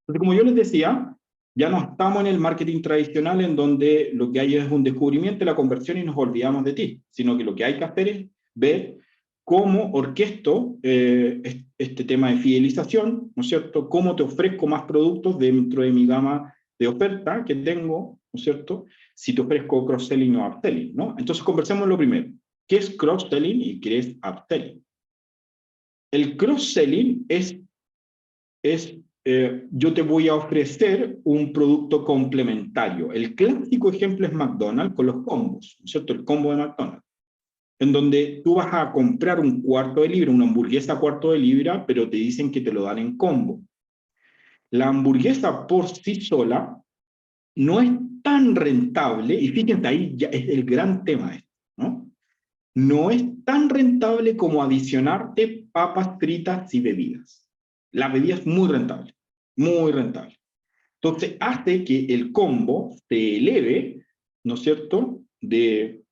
Entonces, como yo les decía, ya no estamos en el marketing tradicional en donde lo que hay es un descubrimiento, la conversión y nos olvidamos de ti, sino que lo que hay que hacer es ver cómo orquesto este tema de fidelización, ¿no es cierto? Cómo te ofrezco más productos dentro de mi gama de oferta que tengo, ¿no es cierto? Si te ofrezco cross-selling o upselling, ¿no? Entonces conversemos lo primero. ¿Qué es cross-selling y qué es upselling? El cross-selling es yo te voy a ofrecer un producto complementario. El clásico ejemplo es McDonald's con los combos, ¿no es cierto? El combo de McDonald's, en donde tú vas a comprar un cuarto de libra, una hamburguesa cuarto de libra, pero te dicen que te lo dan en combo. La hamburguesa por sí sola no es tan rentable, y fíjense, ahí ya es el gran tema esto, ¿no? No es tan rentable como adicionarte papas fritas y bebidas. La bebida es muy rentable, muy rentable. Entonces hace que el combo se eleve, ¿no es cierto?, de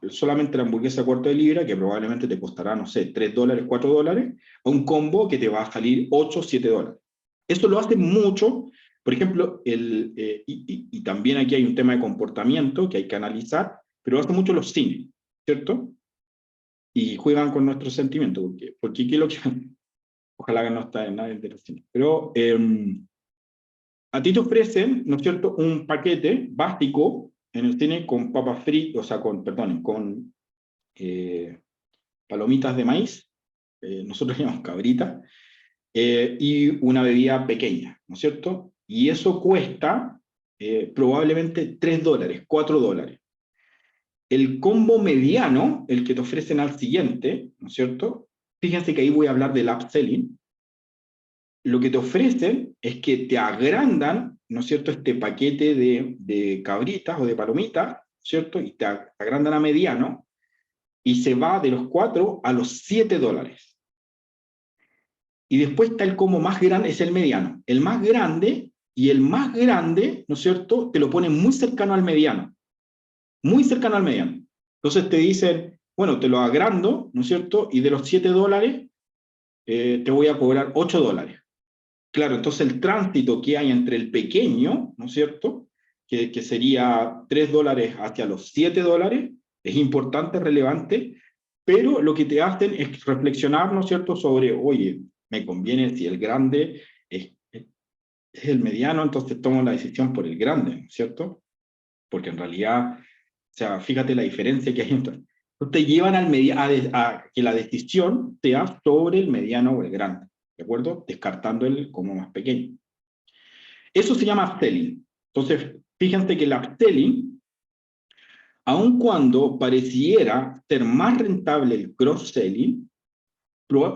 solamente la hamburguesa cuarto de libra, que probablemente te costará, no sé, $3, $4, a un combo que te va a salir $8, $7. Esto lo hace mucho, por ejemplo, y también aquí hay un tema de comportamiento que hay que analizar, pero lo hace mucho los cines, ¿cierto? Y juegan con nuestros sentimientos, porque ¿qué es lo que ojalá que no está en nadie de los cines? Pero a ti te ofrecen, ¿no es cierto?, un paquete básico en el cine con papas fritas, o sea, con palomitas de maíz, nosotros llamamos cabrita, y una bebida pequeña, ¿no es cierto? Y eso cuesta probablemente $3, $4. El combo mediano, el que te ofrecen al siguiente, ¿no es cierto? Fíjense que ahí voy a hablar del upselling. Lo que te ofrecen es que te agrandan, ¿no es cierto?, este paquete de cabritas o de palomitas, ¿cierto? Y te agrandan a mediano, y se va de los 4 a los $7. Y después está el combo más grande, es el mediano. El más grande, y el más grande, ¿no es cierto?, te lo ponen muy cercano al mediano. Muy cercano al mediano. Entonces te dicen, bueno, te lo agrando, ¿no es cierto?, y de los $7 te voy a cobrar $8. Claro, entonces el tránsito que hay entre el pequeño, ¿no es cierto?, que sería $3 hacia los $7, es importante, relevante, pero lo que te hacen es reflexionar, ¿no es cierto?, sobre, oye, me conviene si el grande es el mediano, entonces tomo la decisión por el grande, ¿no es cierto? Porque en realidad, o sea, fíjate la diferencia que hay entre. Te llevan a que la decisión sea sobre el mediano o el grande, ¿de acuerdo? Descartando el como más pequeño. Eso se llama upselling. Entonces, fíjense que el upselling, aun cuando pareciera ser más rentable el cross-selling,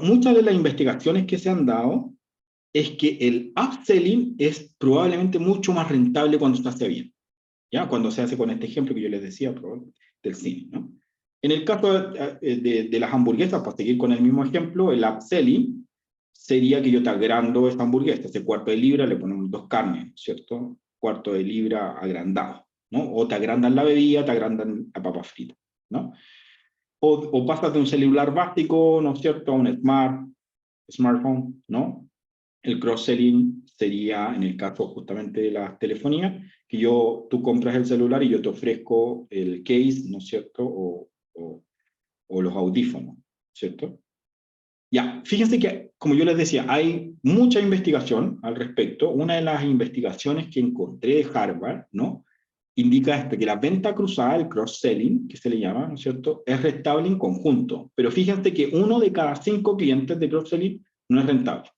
muchas de las investigaciones que se han dado es que el upselling es probablemente mucho más rentable cuando se hace bien. ¿Ya? Cuando se hace con este ejemplo que yo les decía del cine, ¿no? En el caso de las hamburguesas, para seguir con el mismo ejemplo, el upselling sería que yo te agrando esta hamburguesa, ese cuarto de libra le ponemos 2 carnes, ¿cierto? Cuarto de libra agrandado, ¿no? O te agrandan la bebida, te agrandan la papa frita, ¿no? O pasas de un celular básico, ¿no es cierto?, a un smartphone, ¿no? El cross-selling sería, en el caso justamente de la telefonía, que tú compras el celular y yo te ofrezco el case, ¿no es cierto?, o los audífonos, ¿cierto? Ya, fíjense que, como yo les decía, hay mucha investigación al respecto. Una de las investigaciones que encontré de Harvard, ¿no?, indica esto, que la venta cruzada, el cross-selling, que se le llama, ¿no es cierto?, es rentable en conjunto. Pero fíjense que 1 de cada 5 clientes de cross-selling no es rentable.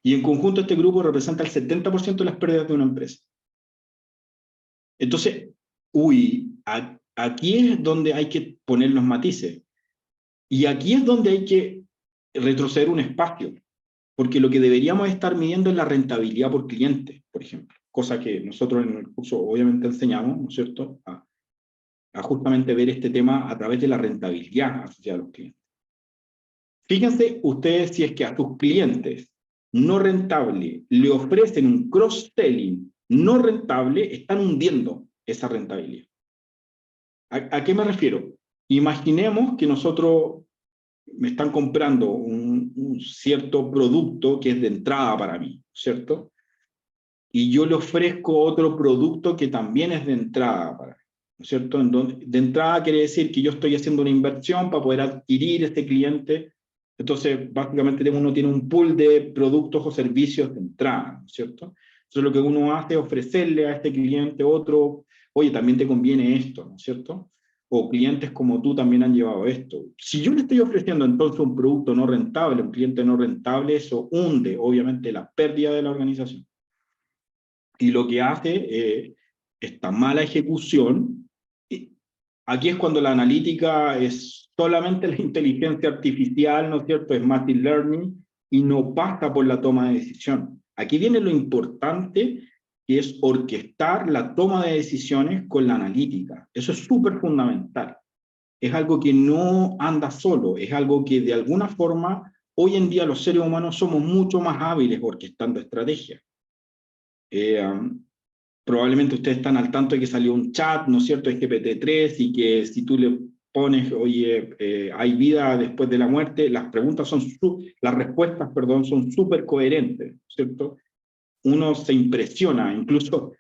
Y en conjunto este grupo representa el 70% de las pérdidas de una empresa. Entonces, aquí es donde hay que poner los matices. Y aquí es donde hay que retroceder un espacio. Porque lo que deberíamos estar midiendo es la rentabilidad por cliente, por ejemplo. Cosa que nosotros en el curso obviamente enseñamos, ¿no es cierto?, a justamente ver este tema a través de la rentabilidad asociada a los clientes. Fíjense ustedes si es que a sus clientes no rentables le ofrecen un cross-selling no rentable, están hundiendo esa rentabilidad. ¿A qué me refiero? Imaginemos que nosotros me están comprando un cierto producto que es de entrada para mí, ¿cierto? Y yo le ofrezco otro producto que también es de entrada para mí, ¿no es cierto? De entrada quiere decir que yo estoy haciendo una inversión para poder adquirir este cliente. Entonces, básicamente uno tiene un pool de productos o servicios de entrada, ¿no es cierto? Entonces, lo que uno hace es ofrecerle a este cliente otro, oye, también te conviene esto, ¿no es cierto? O clientes como tú también han llevado esto. Si yo le estoy ofreciendo entonces un producto no rentable, un cliente no rentable, eso hunde, obviamente, la pérdida de la organización. Y lo que hace esta mala ejecución, y aquí es cuando la analítica es solamente la inteligencia artificial, ¿no es cierto?, es machine learning, y no pasa por la toma de decisión. Aquí viene lo importante, que es orquestar la toma de decisiones con la analítica. Eso es súper fundamental. Es algo que no anda solo, es algo que de alguna forma, hoy en día los seres humanos somos mucho más hábiles orquestando estrategias. Probablemente ustedes están al tanto de que salió un chat, ¿no es cierto?, de GPT-3, y que si tú le pones, oye, ¿hay vida después de la muerte?, las respuestas, perdón, son súper coherentes, ¿cierto? Uno se impresiona, incluso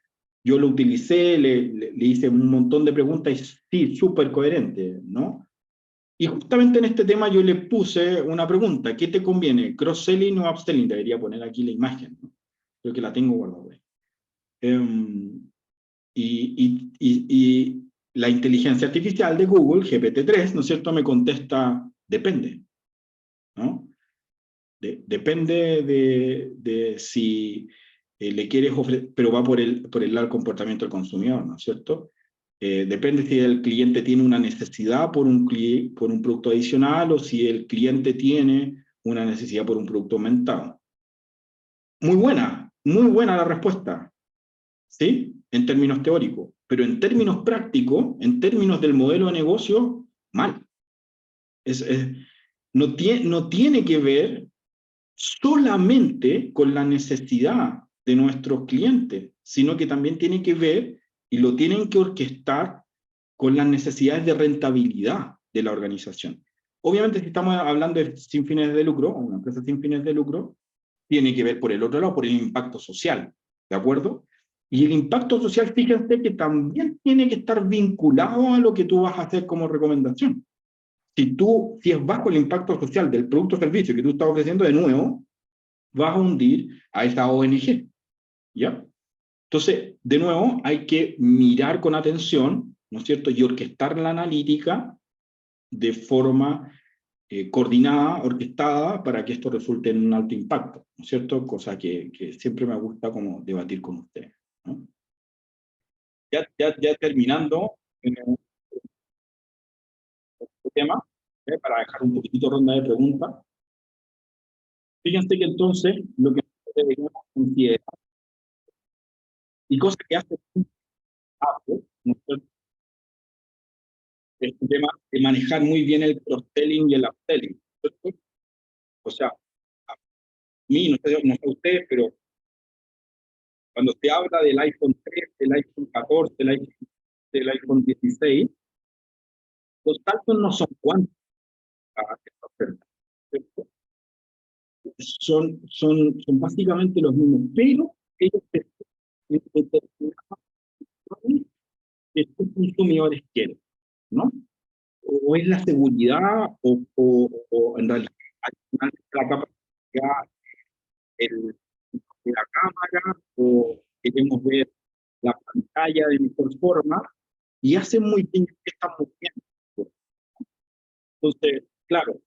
yo lo utilicé, le hice un montón de preguntas y sí, súper coherente, ¿no? Y justamente en este tema yo le puse una pregunta: ¿qué te conviene, cross-selling o upselling? Debería poner aquí la imagen, ¿no? Creo que la tengo guardada. Y la inteligencia artificial de Google, GPT-3, ¿no es cierto?, me contesta, depende, ¿no? Depende de si le quieres ofrecer, pero va por el lado del comportamiento del consumidor, ¿no es cierto? Depende si el cliente tiene una necesidad por un producto adicional, o si el cliente tiene una necesidad por un producto aumentado. Muy buena la respuesta, ¿sí?, en términos teóricos, pero en términos prácticos, en términos del modelo de negocio, mal. No tiene que ver solamente con la necesidad de nuestros clientes, sino que también tiene que ver, y lo tienen que orquestar, con las necesidades de rentabilidad de la organización. Obviamente, si estamos hablando de sin fines de lucro, o una empresa sin fines de lucro, tiene que ver por el otro lado, por el impacto social, ¿de acuerdo? Y el impacto social, fíjense que también tiene que estar vinculado a lo que tú vas a hacer como recomendación. Si es bajo el impacto social del producto o servicio que tú estás ofreciendo, de nuevo, vas a hundir a esa ONG, ¿ya? Entonces, de nuevo, hay que mirar con atención, ¿no es cierto?, y orquestar la analítica de forma coordinada, orquestada, para que esto resulte en un alto impacto, ¿no es cierto? Cosa que siempre me gusta como debatir con ustedes, ¿no? Ya terminando este tema, para dejar un poquitito ronda de preguntas. Fíjense que entonces lo que deberíamos considerar, y cosa que hace Apple, ¿no es cierto?, es el tema de manejar muy bien el cross-selling y el upselling, ¿cierto? O sea, a mí, no sé ustedes, pero cuando se habla del iPhone 3, del iPhone 14, del iPhone 16, los saltos no son cuántos a esta oferta, ¿cierto? Son básicamente los mismos, pero ellos determinadas que sus consumidores quieren, ¿no? O es la seguridad, o en realidad adicionalmente la capacidad de la cámara o queremos ver la pantalla de mejor forma y hace muy bien que estamos viendo. Entonces, claro,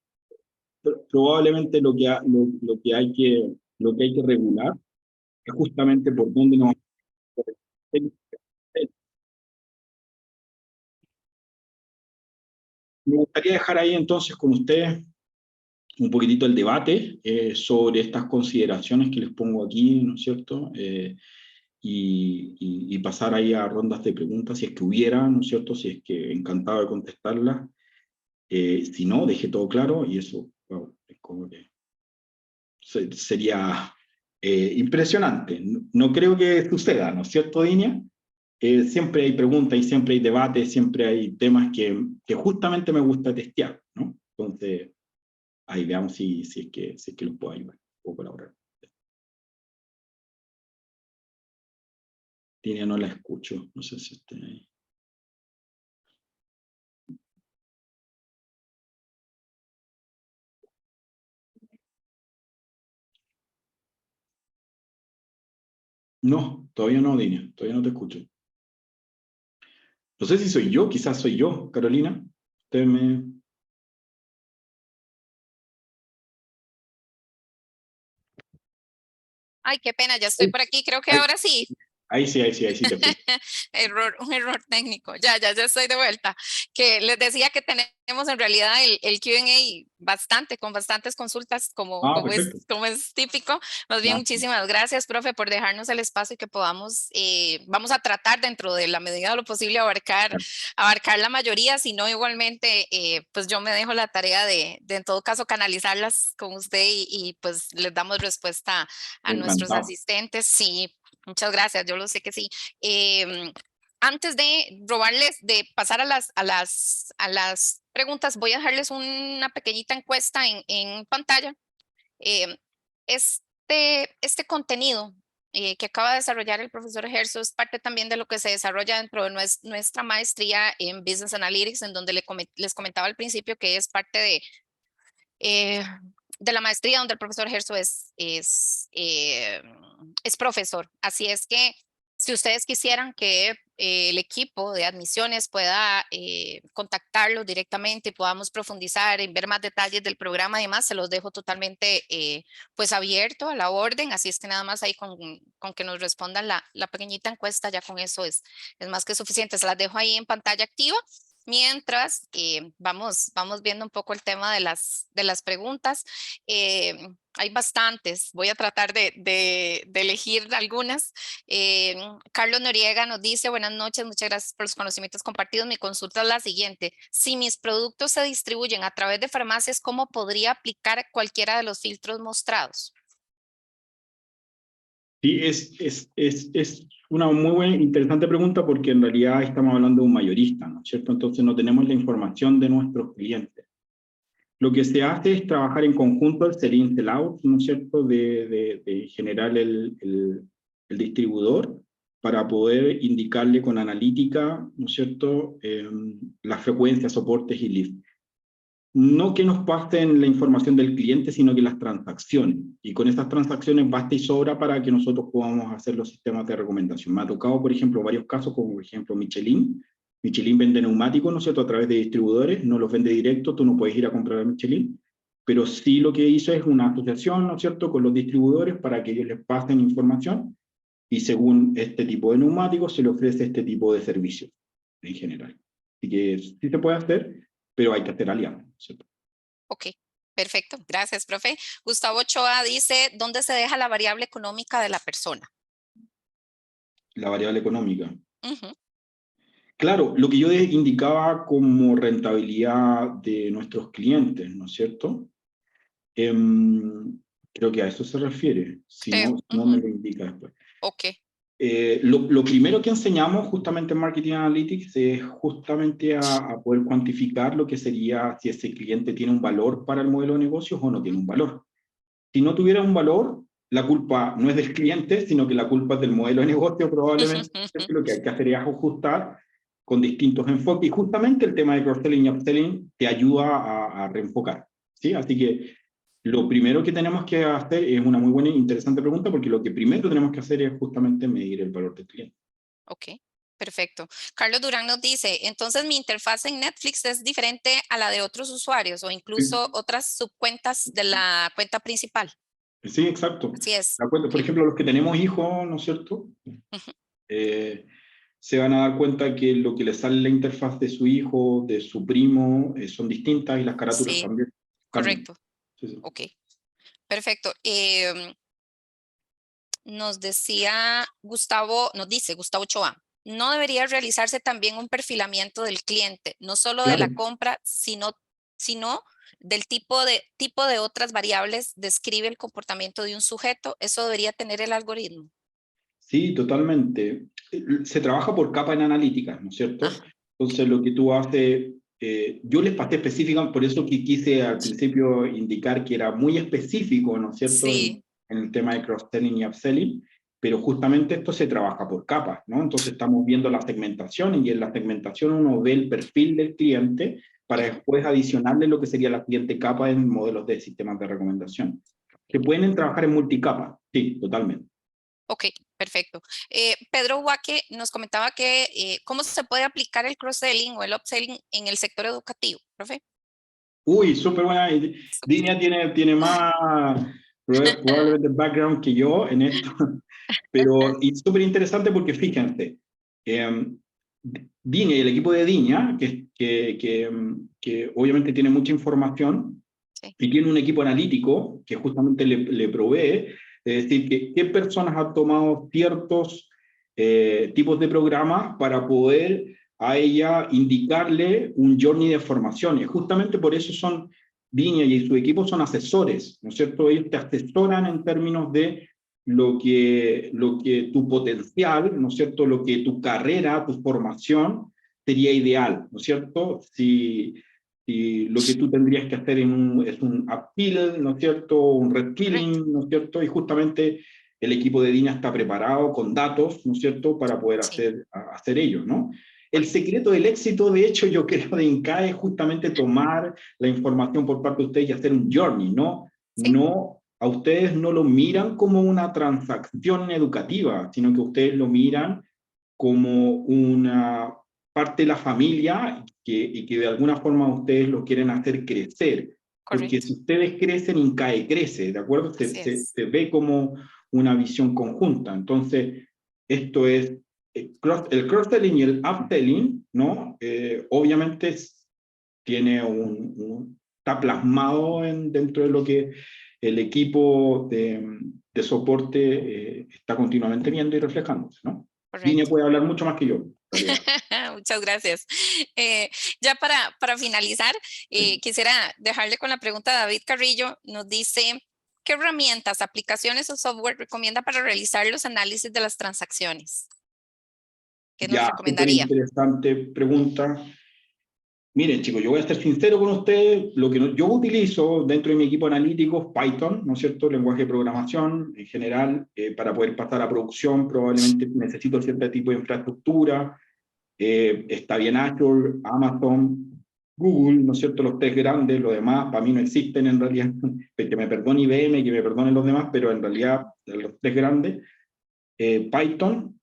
probablemente lo que hay que regular es justamente por dónde nos. Me gustaría dejar ahí entonces con ustedes un poquitito el debate sobre estas consideraciones que les pongo aquí, ¿no es cierto? Y pasar ahí a rondas de preguntas si es que hubiera, ¿no es cierto? Si es que encantado de contestarlas. Si no, deje todo claro y eso, bueno, es como que sería impresionante. No, no creo que suceda, ¿no es cierto, Dinia? Siempre hay preguntas y siempre hay debates, siempre hay temas que justamente me gusta testear, ¿no? Entonces, ahí veamos si es que los puedo ayudar o colaborar. Dinia, no la escucho, no sé si está ahí. No, todavía no, Dinia, todavía no te escucho. No sé si soy yo, quizás soy yo, Carolina. Usted me... Ay, qué pena, ya estoy por aquí, creo que Ahí, ahora sí. ahí sí te escucho. Un error técnico. Ya estoy de vuelta. Que les decía que tenemos en realidad el Q&A bastante, con bastantes consultas, Ah, perfecto. como es típico. Más bien, Ah, muchísimas gracias, profe, por dejarnos el espacio y que podamos, vamos a tratar dentro de la medida de lo posible abarcar la mayoría, si no igualmente, pues yo me dejo la tarea de en todo caso canalizarlas con usted pues les damos respuesta a nuestros encantado. asistentes. Sí, muchas gracias, yo lo sé que sí. Antes de robarles, de pasar a las preguntas, voy a dejarles una pequeñita encuesta en pantalla. Em, este contenido que acaba de desarrollar el profesor Gerso es parte también de lo que se desarrolla dentro de nuestra maestría en Business Analytics, en donde les comentaba al principio que es parte eh, de la maestría donde el profesor Gerso es profesor. Así es que si ustedes quisieran que el equipo de admisiones pueda contactarlos directamente y podamos profundizar en ver más detalles del programa y demás, se los dejo totalmente pues abierto a la orden. Así es que nada más ahí con que nos respondan la pequeñita encuesta, ya con eso es más que suficiente. Se las dejo ahí en pantalla activa. Mientras vamos viendo un poco el tema de las preguntas. Hay bastantes, voy a tratar de elegir algunas. Carlos Noriega nos dice, buenas noches, muchas gracias por los conocimientos compartidos. Mi consulta es la siguiente: si mis productos se distribuyen a través de farmacias, ¿cómo podría aplicar cualquiera de los filtros mostrados? Sí, es una muy buena, interesante pregunta porque en realidad estamos hablando de un mayorista, ¿no es cierto? Entonces no tenemos la información de nuestros clientes. Lo que se hace es trabajar en conjunto el sell-in, sell-out, ¿no es cierto?, de generar el distribuidor para poder indicarle con analítica, ¿no es cierto?, las frecuencias, soportes y leads. No que nos pasen la información del cliente, sino que las transacciones. Y con esas transacciones basta y sobra para que nosotros podamos hacer los sistemas de recomendación. Me ha tocado, por ejemplo, varios casos, como por ejemplo Michelin. Michelin vende neumáticos, ¿no es cierto?, a través de distribuidores, no los vende directo, tú no puedes ir a comprar a Michelin, pero sí lo que hizo es una asociación, ¿no es cierto?, con los distribuidores para que ellos les pasen información y según este tipo de neumáticos se le ofrece este tipo de servicios en general. Así que sí se puede hacer, pero hay que hacer alianzas, ¿cierto? Ok, perfecto, gracias, profe. Gustavo Ochoa dice, ¿dónde se deja la variable económica de la persona? La variable económica. Ujú. Claro, lo que yo indicaba como rentabilidad de nuestros clientes, ¿no es cierto? Creo que a eso se refiere, si Sí, no, no me ujú. lo indica después. Ok. Lo primero que enseñamos justamente en Marketing Analytics es justamente a poder cuantificar lo que sería si ese cliente tiene un valor para el modelo de negocios o no tiene un valor. Si no tuviera un valor, la culpa no es del cliente, sino que la culpa es del modelo de negocio probablemente. Lo que hay que hacer es ajustar con distintos enfoques. Y justamente el tema de cross-selling y upselling te ayuda a reenfocar, ¿sí? Así que Lo primero que tenemos que hacer es una muy buena e interesante pregunta, porque lo que primero tenemos que hacer es justamente medir el valor del cliente. Ok, perfecto. Carlos Durán nos dice, entonces mi interfaz en Netflix es diferente a la de otros usuarios o incluso otras subcuentas de la cuenta principal. Sí, exacto. Así es. Por Ok. ejemplo, los que tenemos hijos, ¿no es cierto? Ujú. Eh, se van a dar cuenta que lo que le sale en la interfaz de su hijo, de su primo, son distintas y las carátulas Sí, también cambian. correcto. Sí, sí. Ok, perfecto. Nos decía Gustavo, nos dice Gustavo Choa, no debería realizarse también un perfilamiento del cliente, no solo de la Claro, compra, sino del tipo de otras variables describe el comportamiento de un sujeto. Eso debería tener el algoritmo. sí, totalmente. Se trabaja por capa en analítica, ¿no es cierto? Ajá, ok. Entonces, lo que tú haces, yo les pasé específica, por eso que quise al principio indicar que era muy específico, ¿no es cierto?, Sí, en el tema de cross-selling y upselling, pero justamente esto se trabaja por capas, ¿no? Entonces, estamos viendo la segmentación y en la segmentación uno ve el perfil del cliente para ujú, después adicionarle lo que sería la siguiente capa en modelos de sistemas de recomendación. Que pueden trabajar en multicapa, sí, totalmente. ok, perfecto. Pedro Huaque nos comentaba que cómo se puede aplicar el cross-selling o el upselling en el sector educativo, profe. Uy, súper buena. Dinia tiene más probablemente background que yo en esto, pero y súper interesante porque fíjense, eh, Dinia y el equipo de Dinia, que obviamente tiene mucha información Sí, y tiene un equipo analítico que justamente le provee, es decir, que qué personas han tomado ciertos tipos de programas para poder a ella indicarle un journey de formación. Y justamente por eso son, Viña y su equipo son asesores, ¿no es cierto? Ellos te asesoran en términos de lo que tu potencial, ¿no es cierto? Lo que tu carrera, tu formación sería ideal, ¿no es cierto? Si lo que tú tendrías que hacer es un upskill, ¿no es cierto? Un correcto. reskilling, ¿no es cierto? Y justamente el equipo de DINA está preparado con datos, ¿no es cierto?, para poder Sí, hacer ello, ¿no? El correcto. secreto del éxito, de hecho, yo creo de INCAE es justamente tomar la información por parte de ustedes y hacer un journey, ¿no? Sí, No, a ustedes no lo miran como una transacción educativa, sino que ustedes lo miran como una parte de la familia y que de alguna forma ustedes lo quieren hacer crecer. Porque correcto. si ustedes crecen, INCAE crece, ¿de acuerdo? Así es. Se ve como una visión conjunta. Entonces, esto es el cross-selling y el upselling, ¿no? Obviamente tiene está plasmado dentro de lo que el equipo de soporte está continuamente viendo y reflejándose, ¿no? Línea Correcto. puede hablar mucho más que yo, en realidad. Muchas gracias. Ya para finalizar, Sí. quisiera dejarle con la pregunta a David Carrillo. Nos dice, ¿qué herramientas, aplicaciones o software recomienda para realizar los análisis de las transacciones? ¿Qué nos Ya, súper recomendaría? interesante Ujú, pregunta. Miren, chicos, yo voy a ser sincero con ustedes. Lo que yo utilizo dentro de mi equipo analítico es Python, ¿no es cierto? Lenguaje de programación en general. Para poder pasar a producción, probablemente necesito cierto tipo de infraestructura. Está bien Azure, Amazon, Google, ¿no es cierto? Los tres grandes, los demás para mí no existen en realidad. Que me perdone IBM, que me perdonen los demás, pero en realidad los tres grandes. Python,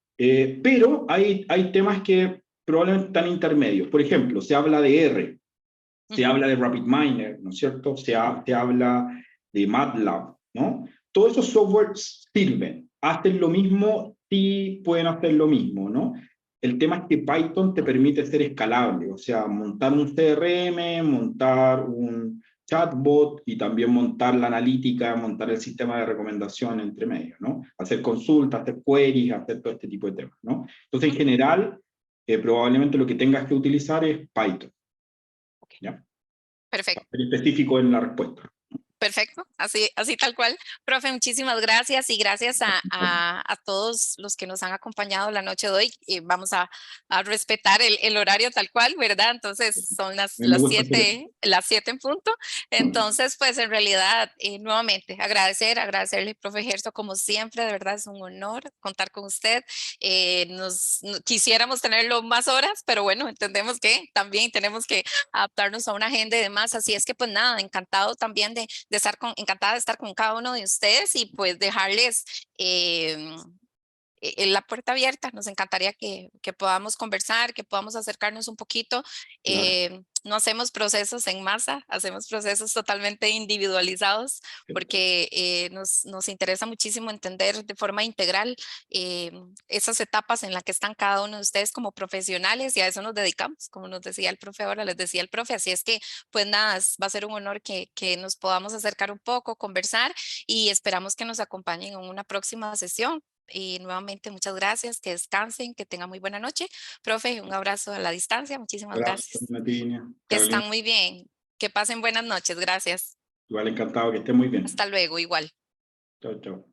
pero hay temas que probablemente están intermedios. Por ejemplo, se habla de R, se ujú, habla de RapidMiner, ¿no es cierto? Se habla de MATLAB, ¿no? Todos esos softwares sirven, hacen lo mismo, sí pueden hacer lo mismo, ¿no? El tema es que Python te permite ser escalable, o sea, montar un CRM, montar un chatbot y también montar la analítica, montar el sistema de recomendación entre medio, ¿no? Hacer consultas, hacer queries, hacer todo este tipo de temas, ¿no? Entonces, en ujú. general, probablemente lo que tengas que utilizar es Python, Ok, ¿ya? perfecto. Para ser específico en la respuesta. Perfecto, así tal cual. Profe, muchísimas gracias y gracias a todos los que nos han acompañado la noche de hoy. Vamos a respetar el horario tal cual, ¿verdad? Entonces son A mí me gusta hacer eso. las 7 en punto. Entonces, pues en realidad, nuevamente, agradecerle, profe Gerso, como siempre, de verdad es un honor contar con usted. Quisiéramos tenerlo más horas, pero bueno, entendemos que también tenemos que adaptarnos a una agenda y demás. Así es que, pues nada, encantado también encantada de estar con cada uno de ustedes y pues dejarles la puerta abierta. Nos encantaría que podamos conversar, que podamos acercarnos un poquito. Claro. No hacemos procesos en masa, hacemos procesos totalmente individualizados porque nos interesa muchísimo entender de forma integral esas etapas en las que están cada uno de ustedes como profesionales y a eso nos dedicamos, como nos decía el profe ahora, les decía el profe. Así es que pues nada, va a ser un honor que nos podamos acercar un poco, conversar y esperamos que nos acompañen en una próxima sesión. Y nuevamente muchas gracias, que descansen, que tengan muy buena noche. Profe, un abrazo a la distancia, muchísimas Gracias, gracias. Natinia. Que Carolina, están muy bien, que pasen buenas noches, gracias. igual encantado, que esté muy bien. Hasta luego, igual. Chao, chao.